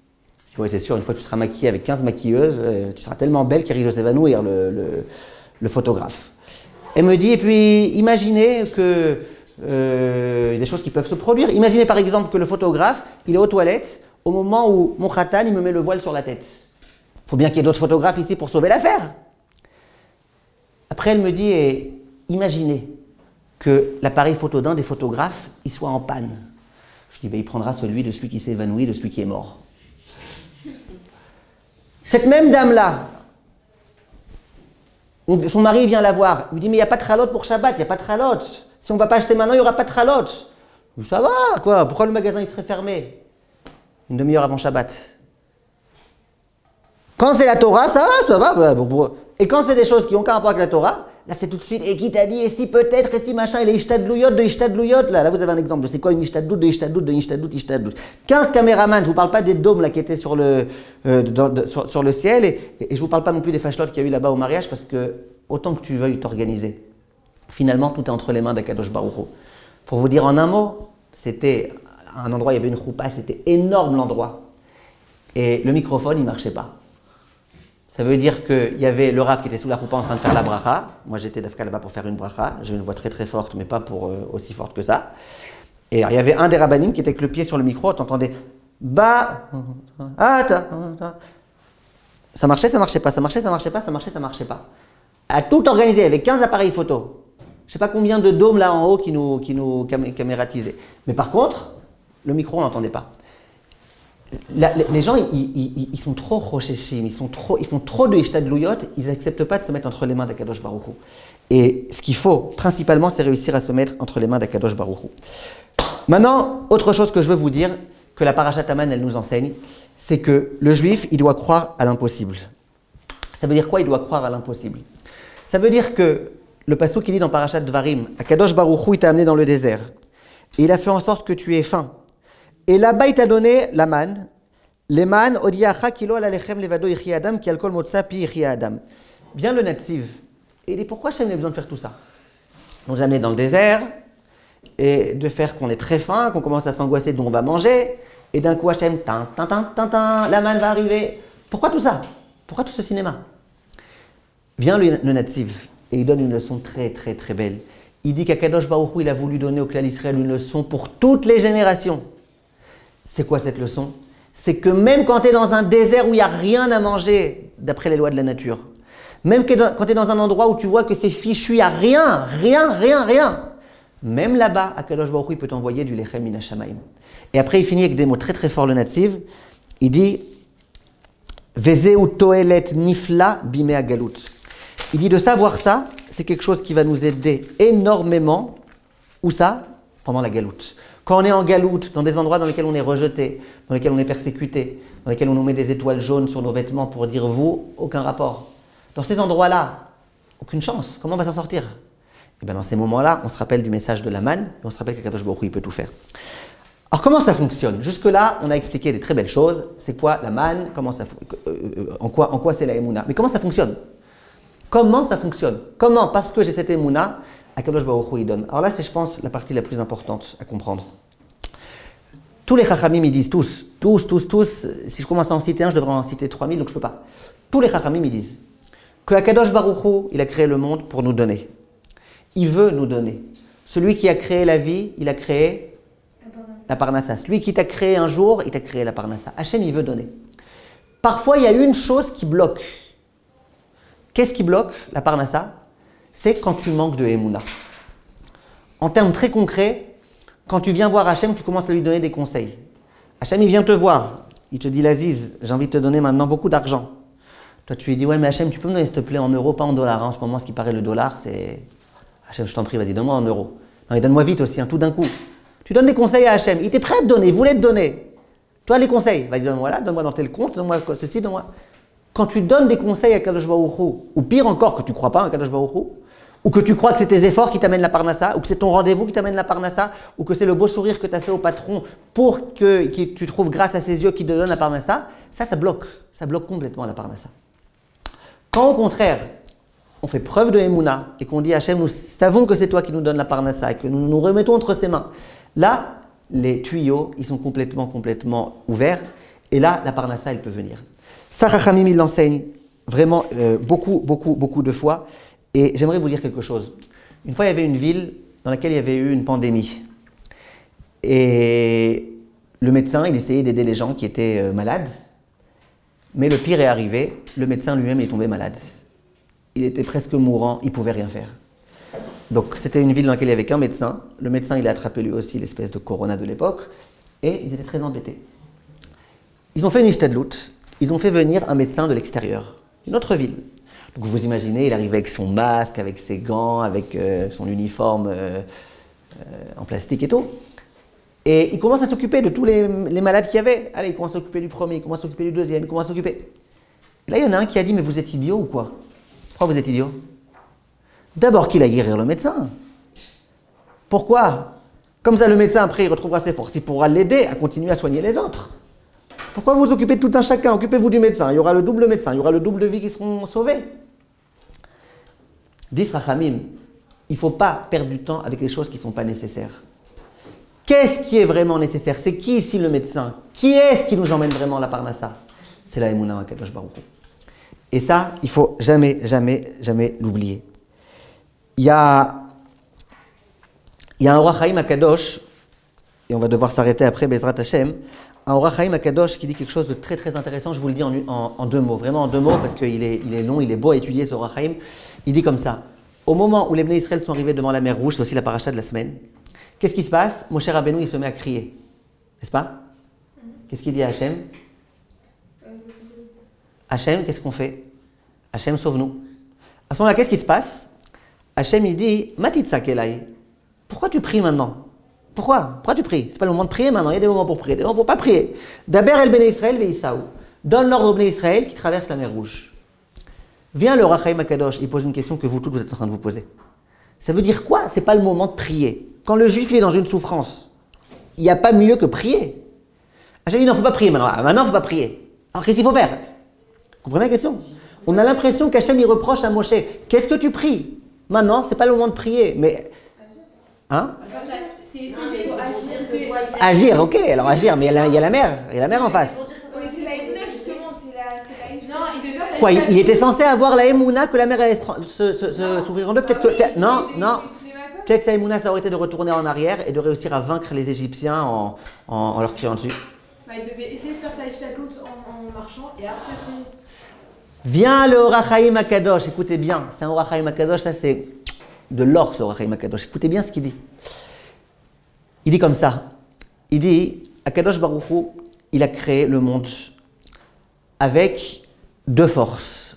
Je dis, oui, c'est sûr, une fois que tu seras maquillée avec 15 maquilleuses, tu seras tellement belle qu'il risque de s'évanouir, le photographe. Elle me dit, et puis, imaginez que y a des choses qui peuvent se produire. Imaginez par exemple que le photographe, il est aux toilettes, au moment où mon khatan, il me met le voile sur la tête. Il faut bien qu'il y ait d'autres photographes ici pour sauver l'affaire. Après, elle me dit, et imaginez que l'appareil photo d'un des photographes, il soit en panne. Je dis, ben, il prendra celui de celui qui s'est évanoui, de celui qui est mort. Cette même dame-là, son mari vient la voir, il lui dit, mais il n'y a pas de chalote pour Shabbat, il n'y a pas de chalote. Si on ne va pas acheter maintenant, il n'y aura pas de chalote. Ça va, quoi? Pourquoi le magasin il serait fermé une demi-heure avant Shabbat? Quand c'est la Torah, ça va. Et quand c'est des choses qui n'ont aucun rapport avec la Torah, là c'est tout de suite, et qui t'a dit, et si peut-être, et si machin, et les ishtadlouyot de ishtadlouyot, là vous avez un exemple, c'est quoi une ishtadlout, de ishtadlout. 15 caméramans, je ne vous parle pas des dômes là qui étaient sur le ciel, et je ne vous parle pas non plus des fashlots qu'il y a eu là-bas au mariage, parce que autant que tu veuilles t'organiser, finalement tout est entre les mains d'Akadosh Baruch Hu. Pour vous dire en un mot, c'était à un endroit, il y avait une choupa, c'était énorme l'endroit, et le microphone il ne marchait pas. Ça veut dire qu'il y avait le rav qui était sous la choupa en train de faire la bracha. Moi, j'étais d'Afka là-bas pour faire une bracha. J'ai une voix très très forte, mais pas pour aussi forte que ça. Et il y avait un des rabbanim qui était avec le pied sur le micro. T'entendais bah, ça marchait, ça marchait pas, ça marchait, ça marchait pas, ça marchait, ça marchait pas. À tout organiser avec 15 appareils photo. Je sais pas combien de dômes là en haut qui nous camératisaient. Mais par contre, le micro, on n'entendait pas. Les gens, ils sont trop rocheshim, ils font trop de ishtadlouyot, ils n'acceptent pas de se mettre entre les mains d'Akadosh Baruch Hu. Et ce qu'il faut, principalement, c'est réussir à se mettre entre les mains d'Akadosh Baruch Hu. Maintenant, autre chose que je veux vous dire, que la Parashat Aman, elle nous enseigne, c'est que le juif, il doit croire à l'impossible. Ça veut dire quoi, il doit croire à l'impossible? Ça veut dire que le passouk qui dit dans Parashat Dvarim, Akadosh Baruch Hu, il t'a amené dans le désert, et il a fait en sorte que tu aies faim. Et là-bas, il t'a donné la manne. Les mannes, odiacha kilo ala lechem levado yichya adam ki alkol motza pi yichya adam. Vient le natif. Et il dit pourquoi Hachem a besoin de faire tout ça? On nous a amenés dans le désert et de faire qu'on est très faim, qu'on commence à s'angoisser d'où on va manger. Et d'un coup, Hachem, la manne va arriver. Pourquoi tout ça? Pourquoi tout ce cinéma? Vient le natif et il donne une leçon très très très belle. Il dit qu'Akadosh Baruch Hu, il a voulu donner au clan d'Israël une leçon pour toutes les générations. C'est quoi cette leçon? C'est que même quand tu es dans un désert où il n'y a rien à manger, d'après les lois de la nature, même quand tu es dans un endroit où tu vois que c'est fichu, il n'y a rien, même là-bas, Akadosh Baruch Hu, il peut t'envoyer du lechem min hashamayim. Et après, il finit avec des mots très très forts, le natif. Il dit Vezeu toelet nifla bime agalut. Il dit de savoir ça, c'est quelque chose qui va nous aider énormément. Où ça? Pendant la galoute. Quand on est en galoute, dans des endroits dans lesquels on est rejeté, dans lesquels on est persécuté, dans lesquels on nous met des étoiles jaunes sur nos vêtements pour dire vous, aucun rapport. Dans ces endroits-là, aucune chance. Comment on va s'en sortir? Et bien dans ces moments-là, on se rappelle du message de la manne et on se rappelle qu'Akadosh Baruch Hu, il peut tout faire. Alors comment ça fonctionne? Jusque-là, on a expliqué des très belles choses. C'est quoi la manne? En quoi c'est la émouna? Mais comment ça fonctionne? Comment ça fonctionne? Comment? Parce que j'ai cette émouna, Akadosh Baruch Hu, il donne. Alors là, c'est, je pense, la partie la plus importante à comprendre. Tous les chachamim, ils disent tous, si je commence à en citer un, je devrais en citer 3000, donc je ne peux pas. Tous les chachamim, ils disent que Akadosh Baruch Hu, il a créé le monde pour nous donner. Il veut nous donner. Celui qui a créé la vie, il a créé la parnassa. Celui qui t'a créé un jour, il t'a créé la parnassa. Hachem, il veut donner. Parfois, il y a une chose qui bloque. Qu'est-ce qui bloque la parnassa? C'est quand tu manques de Emouna. En termes très concrets, quand tu viens voir Hachem, tu commences à lui donner des conseils. Hachem, il vient te voir. Il te dit, Laziz, j'ai envie de te donner maintenant beaucoup d'argent. Toi, tu lui dis, ouais, mais Hachem, tu peux me donner, s'il te plaît, en euros, pas en dollars. En ce moment, ce qui paraît le dollar, c'est... Hachem, je t'en prie, vas-y, donne-moi en euros. Non, mais donne-moi vite aussi, tout d'un coup. Tu donnes des conseils à Hachem. Il était prêt à te donner, il voulait te donner. Toi, les conseils, vas-y, donne-moi là, donne-moi dans tel compte, donne-moi ceci, donne-moi... Quand tu donnes des conseils à Kadosh Baruch Hu, ou pire encore, que tu ne crois pas à Kadosh Baruch Hu, ou que tu crois que c'est tes efforts qui t'amènent la parnassa, ou que c'est ton rendez-vous qui t'amène la parnassa, ou que c'est le beau sourire que tu as fait au patron pour que tu trouves grâce à ses yeux qui te donne la parnassa, ça bloque complètement la parnassa. Quand au contraire, on fait preuve de Emouna et qu'on dit à Hachem, nous savons que c'est toi qui nous donnes la parnassa et que nous nous remettons entre ses mains, là, les tuyaux, ils sont complètement ouverts et là, la parnassa, elle peut venir. Ça, Chachamim, il l'enseigne vraiment beaucoup de fois. Et j'aimerais vous dire quelque chose. Une fois, il y avait une ville dans laquelle il y avait eu une pandémie. Et le médecin, il essayait d'aider les gens qui étaient malades. Mais le pire est arrivé, le médecin lui-même est tombé malade. Il était presque mourant, il ne pouvait rien faire. Donc c'était une ville dans laquelle il n'y avait qu'un médecin. Le médecin, il a attrapé lui aussi l'espèce de corona de l'époque. Et ils étaient très embêtés. Ils ont fait une ishtadlout. Ils ont fait venir un médecin de l'extérieur, d'une autre ville. Donc vous imaginez, il arrivait avec son masque, avec ses gants, avec son uniforme en plastique et tout. Et il commence à s'occuper de tous les malades qu'il y avait. Allez, il commence à s'occuper du premier, il commence à s'occuper du deuxième, il commence à s'occuper. Et là, il y en a un qui a dit, mais vous êtes idiot ou quoi? Pourquoi vous êtes idiot? D'abord qu'il aille guérir le médecin. Pourquoi? Comme ça, le médecin, après, il retrouvera ses forces. Il pourra l'aider à continuer à soigner les autres. Pourquoi vous vous occupez de tout un chacun? Occupez-vous du médecin. Il y aura le double médecin. Il y aura le double de vies qui seront sauvées. Dis Rachamim, il ne faut pas perdre du temps avec les choses qui ne sont pas nécessaires. Qu'est-ce qui est vraiment nécessaire? C'est qui ici le médecin? Qui est-ce qui nous emmène vraiment la parnassa? C'est la Emouna Akadosh Baruch Hu. Et ça, il ne faut jamais, jamais, jamais l'oublier. Il y a un Orach Chaim Akadosh, et on va devoir s'arrêter après, Bezrat Hashem, un Orach Chaim Akadosh qui dit quelque chose de très très intéressant, je vous le dis en deux mots, vraiment en deux mots, parce qu'il est long, il est beau à étudier ce Orach Chaim. Il dit comme ça, au moment où les Bnei Israël sont arrivés devant la mer Rouge, c'est aussi la paracha de la semaine, qu'est-ce qui se passe? Moshe Rabbeinu, il se met à crier, n'est-ce pas? Qu'est-ce qu'il dit à Hachem? Hachem, qu'est-ce qu'on fait? Hachem, sauve-nous. À ce moment-là, qu'est-ce qui se passe? Hachem, il dit, Matitsa Kelai, pourquoi tu pries maintenant? Pourquoi tu pries? C'est pas le moment de prier maintenant, il y a des moments pour prier, des moments pour pas prier. Daber el Bnei Israël ve'Isaou. Donne l'ordre au Bnei Israël qui traverse la mer Rouge. Vient le Orach Chaim Akadosh, il pose une question que vous toutes vous êtes en train de vous poser. Ça veut dire quoi? C'est pas le moment de prier. Quand le juif il est dans une souffrance, il n'y a pas mieux que prier. Hachem dit non, il ne faut pas prier maintenant. Ah, maintenant, il ne faut pas prier. Alors qu'est-ce qu'il faut faire? Vous comprenez la question? On a l'impression qu'Hachem il reproche à Moshe, qu'est-ce que tu pries? Maintenant, ce n'est pas le moment de prier. Mais. Hein? Agir, ok, alors agir, mais il y a la mer, en face. Mais c'est la Emouna justement, c'est la non, il devait faire Quoi, il était censé avoir la Emouna que la mer allait s'ouvrir en deux? Peut-être que. Non. Peut-être que sa Emouna, ça aurait été de retourner en arrière et de réussir à vaincre les Égyptiens en leur criant dessus. Bah, il devait essayer de faire ça à l'autre en marchant et après. Vient le Orach Chaim Akadosh, écoutez bien, c'est un Orach Chaim Akadosh, ça c'est de l'or ce Orach Chaim Akadosh, écoutez bien ce qu'il dit. Il dit comme ça, il dit, Akadosh Baruch Hu, il a créé le monde avec deux forces.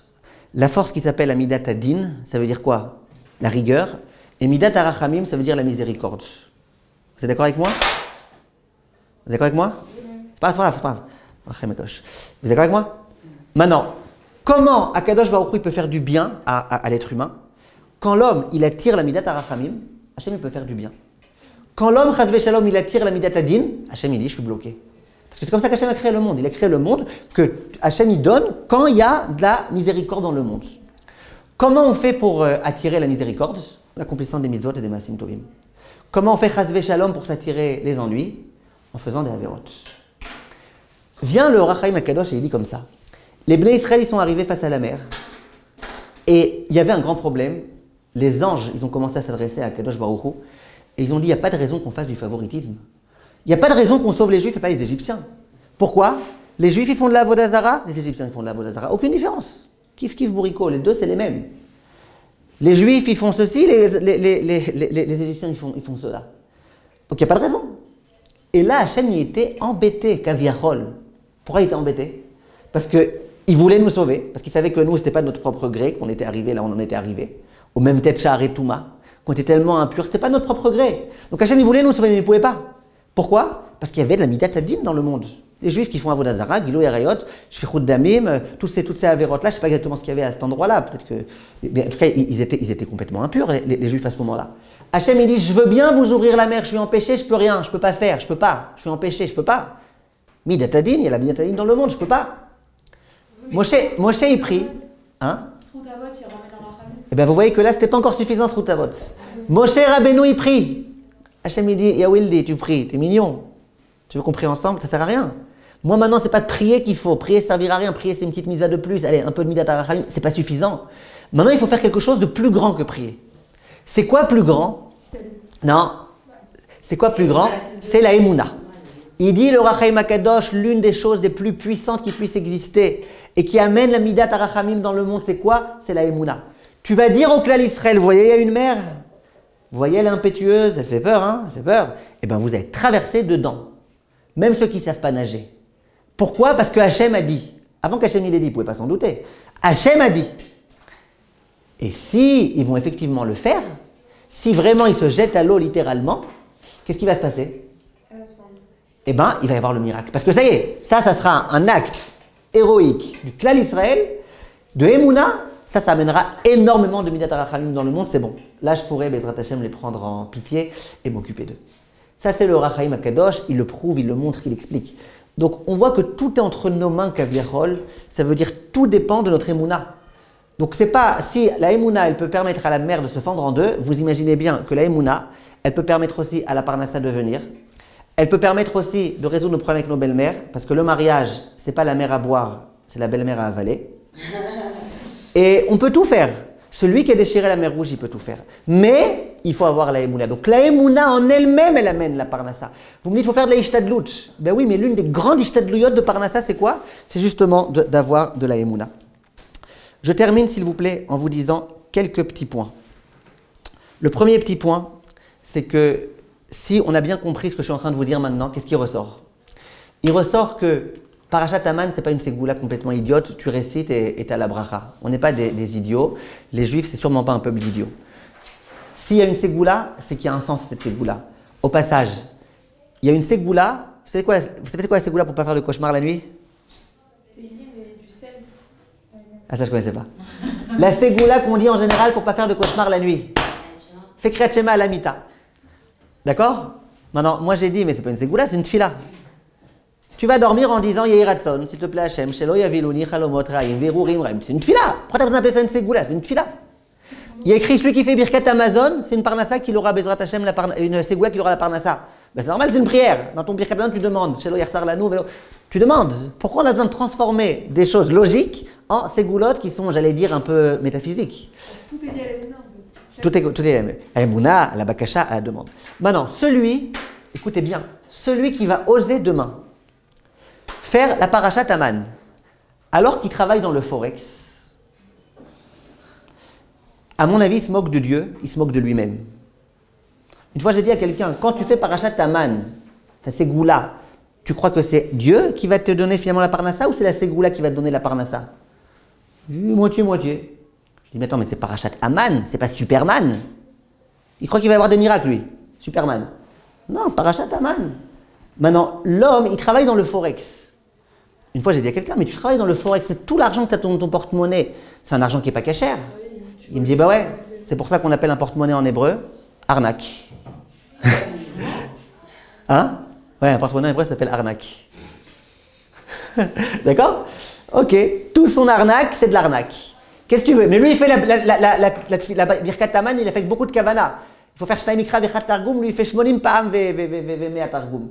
La force qui s'appelle Amidat Adin, ça veut dire quoi? La rigueur. Et Midat Arachamim, ça veut dire la miséricorde. Vous êtes d'accord avec moi? Vous êtes d'accord avec moi? C'est pas grave. Vous êtes d'accord avec moi? Maintenant, comment Akadosh Baruch Hu il peut faire du bien à l'être humain? Quand l'homme, il attire la Midat Arachamim, Hachem il peut faire du bien. Quand l'homme, Chazve Shalom, il attire la Midat Adin, Hachem il dit, je suis bloqué. Parce que c'est comme ça qu'Hachem a créé le monde. Il a créé le monde que Hachem il donne quand il y a de la miséricorde dans le monde. Comment on fait pour attirer la miséricorde? L'accomplissement des mitzvot et des maasim tovim. Comment on fait Chazve Shalom pour s'attirer les ennuis? En faisant des averot. Vient le Orach Chaim Akadosh et il dit comme ça. Les Bnei Israël, ils sont arrivés face à la mer. Et il y avait un grand problème. Les anges, ils ont commencé à s'adresser à Akadosh Baruch Hu. Et ils ont dit, il n'y a pas de raison qu'on fasse du favoritisme. Il n'y a pas de raison qu'on sauve les Juifs et pas les Égyptiens. Pourquoi? Les Juifs, ils font de la Avodah-Zara, les Égyptiens, ils font de la Avodah-Zara. Aucune différence. Kif, kif, bourrico. Les deux, c'est les mêmes. Les Juifs, ils font ceci, les Égyptiens, ils font cela. Donc, il n'y a pas de raison. Et là, Hachem, il était embêté, Kaviachol. Pourquoi il était embêté? Parce qu'il voulait nous sauver, parce qu'il savait que nous, ce n'était pas de notre propre gré qu'on était arrivé là où on en était arrivé, au même tête Sha'ar et Touma, qu'on était tellement impurs, ce n'était pas notre propre gré. Donc Hachem, il voulait nous sauver, mais il ne pouvait pas. Pourquoi? Parce qu'il y avait de la Midat Adin dans le monde. Les Juifs qui font Avodah Zara, Gilo et Arayot, Shfichut Damim, toutes ces avérotes-là, je ne sais pas exactement ce qu'il y avait à cet endroit-là, peut-être que. Mais en tout cas, ils étaient complètement impurs, les Juifs à ce moment-là. Hachem, il dit, je veux bien vous ouvrir la mer, je suis empêché, je peux rien, je peux pas faire, je peux pas, je suis empêché, je peux pas. Midat Adin, il y a la Midat Adin dans le monde, je peux pas. Moshe, il prie. Hein? Eh bien, vous voyez que là, ce n'était pas encore suffisant, ce Routavot. Moshe Rabbeinu, il prie. Hachem, il dit, Yahwildi, tu pries, t'es mignon. Tu veux qu'on prie ensemble? Ça sert à rien. Moi, maintenant, c'est pas de prier qu'il faut. Prier, ça servira à rien. Prier, c'est une petite misa de plus. Allez, un peu de Midat Arachamim, c'est pas suffisant. Maintenant, il faut faire quelque chose de plus grand que prier. C'est quoi plus grand? Non. C'est quoi plus grand? C'est la Emouna. Il dit, le Orach Chaim Akadosh, l'une des choses les plus puissantes qui puissent exister et qui amène la Midat Arachamim dans le monde, c'est quoi? C'est la Emouna. Tu vas dire au Klal Israël, vous voyez, il y a une mer. Vous voyez, elle est impétueuse, elle fait peur, hein? Elle fait peur. Eh bien, vous allez traverser dedans. Même ceux qui ne savent pas nager. Pourquoi? Parce que Hachem a dit. Avant qu'Hachem il ait dit, vous ne pouvez pas s'en douter. Hachem a dit. Et si ils vont effectivement le faire, si vraiment ils se jettent à l'eau littéralement, qu'est-ce qui va se passer? eh ben, il va y avoir le miracle. Parce que ça y est, ça sera un acte héroïque du clan Israël, de Emouna, ça amènera énormément de Midat HaRachamim dans le monde, c'est bon. Là, je pourrais, Bezrat Hashem, les prendre en pitié et m'occuper d'eux. Ça, c'est le Rachaim HaKadosh, il le prouve, il le montre, il explique. Donc, on voit que tout est entre nos mains, Kaviachol, ça veut dire tout dépend de notre Emouna. Donc, c'est pas, si la Emouna, elle peut permettre à la mer de se fendre en deux, vous imaginez bien que la Emouna, elle peut permettre aussi à la Parnassa de venir. Elle peut permettre aussi de résoudre nos problèmes avec nos belles-mères, parce que le mariage, c'est pas la mère à boire, c'est la belle-mère à avaler. Et on peut tout faire. Celui qui a déchiré la mer Rouge, il peut tout faire. Mais il faut avoir la Emouna. Donc la Emouna en elle-même, elle amène la Parnassa. Vous me dites, il faut faire de la Ishtadlout. Ben oui, mais l'une des grandes Ishtadlouyot de Parnassa, c'est quoi? C'est justement d'avoir de la Emouna. Je termine, s'il vous plaît, en vous disant quelques petits points. Le premier petit point, c'est que si on a bien compris ce que je suis en train de vous dire maintenant, qu'est-ce qui ressort? Il ressort que Parashat Aman, ce n'est pas une ségoula complètement idiote, tu récites et tu as la bracha. On n'est pas des idiots. Les juifs, c'est sûrement pas un peuple d'idiots. S'il y a une ségoula, c'est qu'il y a un sens à cette ségoula. Au passage, il y a une ségoula. Vous savez quoi la ségoula pour ne pas faire de cauchemar la nuit? Ah, ça je ne connaissais pas. La ségoula qu'on dit en général pour ne pas faire de cauchemar la nuit. Fais Kriyat Shema à la mita. D'accord? Maintenant, moi j'ai dit, mais c'est pas une ségoula, c'est une tfila. Tu vas dormir en disant Yehi Ratson, s'il te plaît Hachem, Shelo Yaviluni, Chalomot Raim, Verurim Raim. C'est une tfila. Pourquoi tu as besoin d'appeler ça une ségoula? C'est une tfila. Il y a écrit celui qui fait Birkat Amazon, c'est une parnassa qu'il aura Bezrat Hachem, une ségoula qu'il aura la parnassa. Ben, c'est normal, c'est une prière. Dans ton Birkat Amazon, tu demandes Shelo Yarsar Lanou, tu demandes. Pourquoi on a besoin de transformer des choses logiques en ségoulottes qui sont, j'allais dire, un peu métaphysiques? Tout est lié à l'Emouna. Tout est à l'Emouna, à la Bakasha, à la demande. Maintenant, écoutez bien, celui qui va oser demain faire la Parashat Aman, alors qu'il travaille dans le Forex, à mon avis, il se moque de Dieu, il se moque de lui-même. Une fois, j'ai dit à quelqu'un, quand tu fais Parashat Aman, ta ségoula, tu crois que c'est Dieu qui va te donner finalement la Parnassa ou c'est la ségoula qui va te donner la Parnassa? Moitié-moitié. Je dis, mais attends, mais c'est Parashat Aman, c'est pas Superman. Il croit qu'il va y avoir des miracles, lui. Superman. Non, Parashat Aman. Maintenant, l'homme, il travaille dans le Forex. Une fois, j'ai dit à quelqu'un, mais tu travailles dans le Forex, mais tout l'argent que tu as dans ton porte-monnaie, c'est un argent qui n'est pas cachère. Il me dit, bah ouais, c'est pour ça qu'on appelle un porte-monnaie en hébreu arnaque. Hein? Ouais, un porte-monnaie en hébreu s'appelle arnaque. D'accord? Ok, tout son arnaque, c'est de l'arnaque. Qu'est-ce que tu veux? Mais lui, il fait la Birkat Aman, il a fait beaucoup de kavana. Il faut faire Shnaim Mikra Vechat Targum, lui il fait Shmonim Pa'am Mea Targum.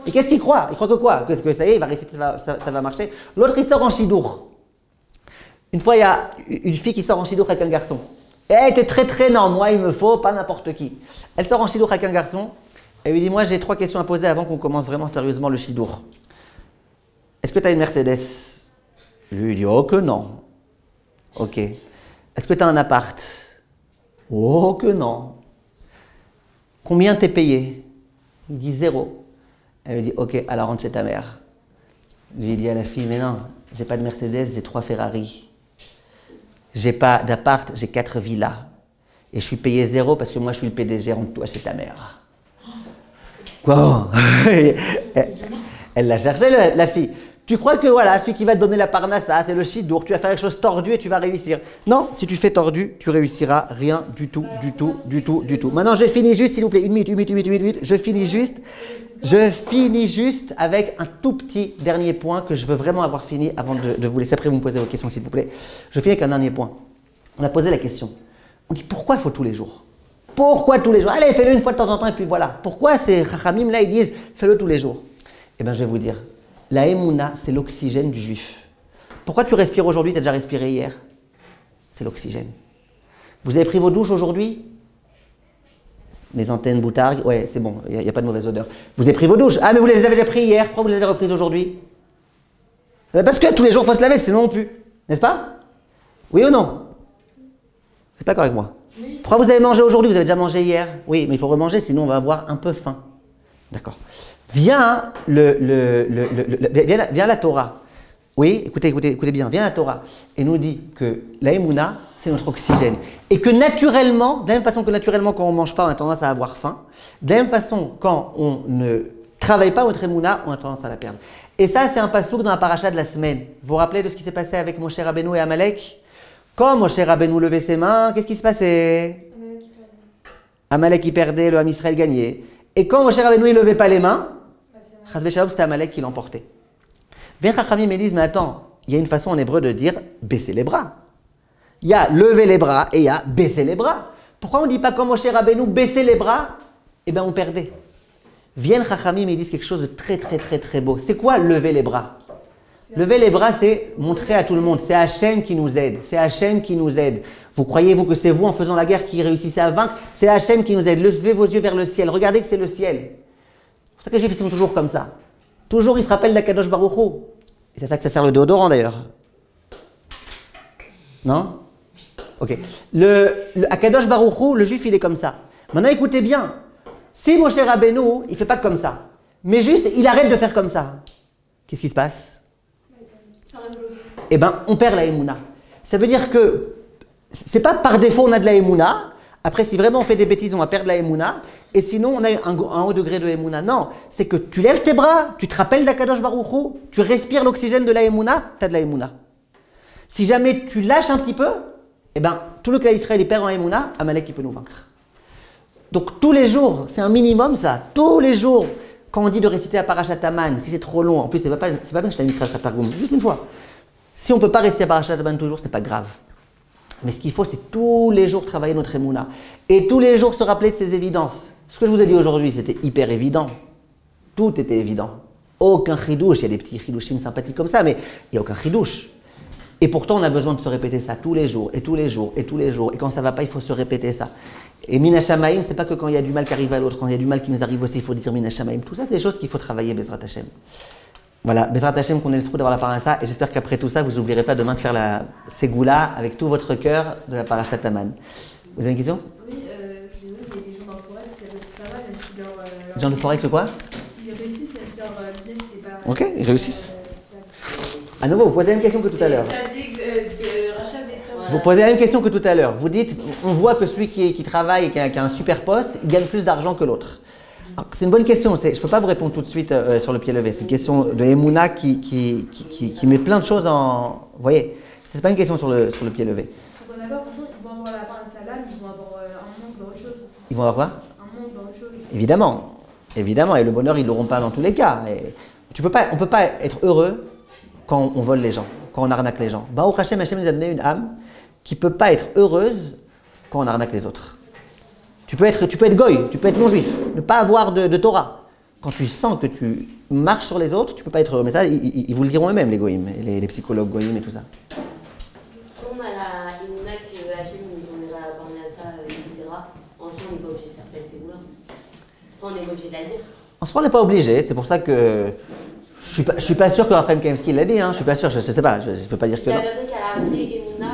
Et qu'est-ce qu'il croit? Il croit que quoi? Que ça y est, il va réciter, ça va marcher. L'autre, il sort en chidour. Une fois, il y a une fille qui sort en chidour avec un garçon. Et elle était très non, moi il me faut, pas n'importe qui. Elle sort en chidour avec un garçon. Elle lui dit, moi j'ai 3 questions à poser avant qu'on commence vraiment sérieusement le chidour. Est-ce que tu as une Mercedes? Lui il dit, oh que non. Ok. Est-ce que tu as un appart? Oh que non. Combien t'es payé? Il dit 0. Elle lui dit, ok, alors rentre chez ta mère. Lui dit à la fille, mais non, j'ai pas de Mercedes, j'ai 3 Ferrari. J'ai pas d'appart, j'ai 4 villas. Et je suis payé 0 parce que moi je suis le PDG, rentre-toi chez ta mère. Quoi? Elle l'a cherché, la fille. Tu crois que voilà, celui qui va te donner la parnassa, c'est le chidour, tu vas faire quelque chose tordu et tu vas réussir. Non, si tu fais tordu, tu réussiras rien du tout. Maintenant, je finis juste, s'il vous plaît, une minute. Je finis juste avec un tout petit dernier point que je veux vraiment avoir fini avant de vous laisser. Après, vous me posez vos questions, s'il vous plaît. Je finis avec un dernier point. On a posé la question. On dit, pourquoi il faut tous les jours? Pourquoi tous les jours? Allez, fais-le une fois de temps en temps et puis voilà. Pourquoi ces Chachamim là, ils disent, fais-le tous les jours? Eh bien, je vais vous dire. La Emouna, c'est l'oxygène du juif. Pourquoi tu respires aujourd'hui? Tu as déjà respiré hier? C'est l'oxygène. Vous avez pris vos douches aujourd'hui? Les antennes boutargues? Ouais, c'est bon, il n'y a pas de mauvaise odeur. Vous avez pris vos douches? Ah, mais vous les avez déjà pris hier, pourquoi vous les avez reprises aujourd'hui? Parce que tous les jours, il faut se laver, sinon on pue. N'est-ce pas? Oui ou non? C'est pas d'accord avec moi. Oui. Pourquoi vous avez mangé aujourd'hui? Vous avez déjà mangé hier? Oui, mais il faut remanger, sinon on va avoir un peu faim. D'accord. Vient vient la Torah. Oui, écoutez bien, vient la Torah et nous dit que la Emouna, c'est notre oxygène. Et que naturellement, de la même façon que naturellement quand on ne mange pas, on a tendance à avoir faim, de la même façon quand on ne travaille pas notre émouna, on a tendance à la perdre. Et ça, c'est un passouk dans la paracha de la semaine. Vous vous rappelez de ce qui s'est passé avec Moshe Rabbeinu et Amalek? Quand Moshe Rabbeinu levait ses mains, qu'est-ce qui se passait? Amalek qui perdait, le Ham Israël gagnait. Et quand Moshe Rabbeinu ne levait pas les mains, Chas v'Shalom, c'était Amalek qui l'emportait. Viens Chachamim me disent, mais attends, il y a une façon en hébreu de dire baisser les bras. Il y a lever les bras et il y a baisser les bras. Pourquoi on ne dit pas quand Moshe Rabbeinu baisser les bras? Eh bien, on perdait. Viennent Chachamim et disent quelque chose de très très très très beau. C'est quoi lever les bras? Lever les bras, c'est montrer à tout le monde. C'est Hachem qui nous aide. C'est Hachem qui nous aide. Vous croyez-vous que c'est vous, en faisant la guerre, qui réussissez à vaincre? C'est Hachem qui nous aide. Levez vos yeux vers le ciel. Regardez que c'est le ciel. C'est pour ça que les Juifs sont toujours comme ça. Toujours, ils se rappellent d'Akadosh Baruch Hu. Et c'est ça que ça sert le déodorant d'ailleurs. Non? Ok. Le Akadosh Baruch Hu, le Juif, il est comme ça. Maintenant, écoutez bien. Si Moshe Rabbeinu, il ne fait pas comme ça, mais juste, il arrête de faire comme ça, qu'est-ce qui se passe? Eh bien, on perd la Emouna. Ça veut dire que c'est pas par défaut on a de la Emouna. Après, si vraiment on fait des bêtises, on va perdre la Emouna. Et sinon, on a un haut degré de Emouna. Non, c'est que tu lèves tes bras, tu te rappelles d'Akadosh Baruch Hu, tu respires l'oxygène de la Emouna, tu as de la Emouna. Si jamais tu lâches un petit peu, eh ben, tout le cas Israël il perd en Emouna, Amalek il peut nous vaincre. Donc tous les jours, c'est un minimum ça, tous les jours, quand on dit de réciter à Parashat Aman, si c'est trop long, en plus c'est pas bien que je t'ai mis Targum, juste une fois. Si on ne peut pas rester à Parashat Aman toujours, c'est pas grave. Mais ce qu'il faut, c'est tous les jours travailler notre Emouna. Et tous les jours se rappeler de ces évidences. Ce que je vous ai dit aujourd'hui, c'était hyper évident. Tout était évident. Aucun chidouche, il y a des petits chidouchim sympathiques comme ça, mais il n'y a aucun chidouche. Et pourtant, on a besoin de se répéter ça tous les jours, et tous les jours, et tous les jours. Et quand ça ne va pas, il faut se répéter ça. Et Min Shamaim, c'est pas que quand il y a du mal qui arrive à l'autre, quand il y a du mal qui nous arrive aussi, il faut dire Min Shamaim. Tout ça, c'est des choses qu'il faut travailler, Bezrat Hashem. Voilà, Bezrat Hashem, qu'on ait le trou d'avoir la parasha, et j'espère qu'après tout ça, vous n'oublierez pas demain de faire la Ségoula avec tout votre cœur de la parasha Aman. Vous avez une question? Oui, je disais, il y a des gens dans le forêt, c'est pas mal, même si leur... Les gens de forêt, c'est quoi? Ils réussissent, même si leur business, c'est pas... Ok, ils réussissent. À nouveau, vous posez la même question que tout à l'heure. Vous posez la même question que tout à l'heure. Vous dites, on voit que celui qui travaille et qui a un super poste, il gagne plus d'argent que l'autre. C'est une bonne question. Je ne peux pas vous répondre tout de suite sur le pied levé. C'est une question de Emouna qui met plein de choses en... Vous voyez, ce n'est pas une question sur le pied levé. Donc on est d'accord, ils vont avoir la part de salam, ils vont avoir un manque dans autre chose. Ils vont avoir quoi? Un manque dans autre chose. Évidemment. Évidemment. Et le bonheur, ils ne l'auront pas dans tous les cas. Et on ne peut pas être heureux quand on vole les gens, quand on arnaque les gens. Baruch Hashem, Hashem nous a donné une âme qui ne peut pas être heureuse quand on arnaque les autres. Tu peux être goy, tu peux être non-juif, ne pas avoir de Torah. Quand tu sens que tu marches sur les autres, tu ne peux pas être heureux. Mais ça, ils vous le diront eux-mêmes, les goyim, les psychologues goyim et tout ça. Si on a la Emouna que Hachem nous donnera la Parnassa, etc., en soi, on n'est pas obligé de faire cette ségoula. Enfin, on n'est pas obligé de la dire. En soi, on n'est pas obligé. C'est pour ça que je suis pas sûr que Raphaël Kemski l'a dit. Hein. Je suis pas sûr. Je ne sais pas. Je ne peux pas dire que non. La personne qui a la vraie Emouna,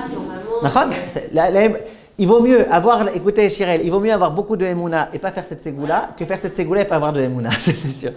normalement. Il vaut mieux avoir, écoutez Chirel, il vaut mieux avoir beaucoup de Emouna et pas faire cette ségoula que faire cette ségoula et pas avoir de Emouna, c'est sûr.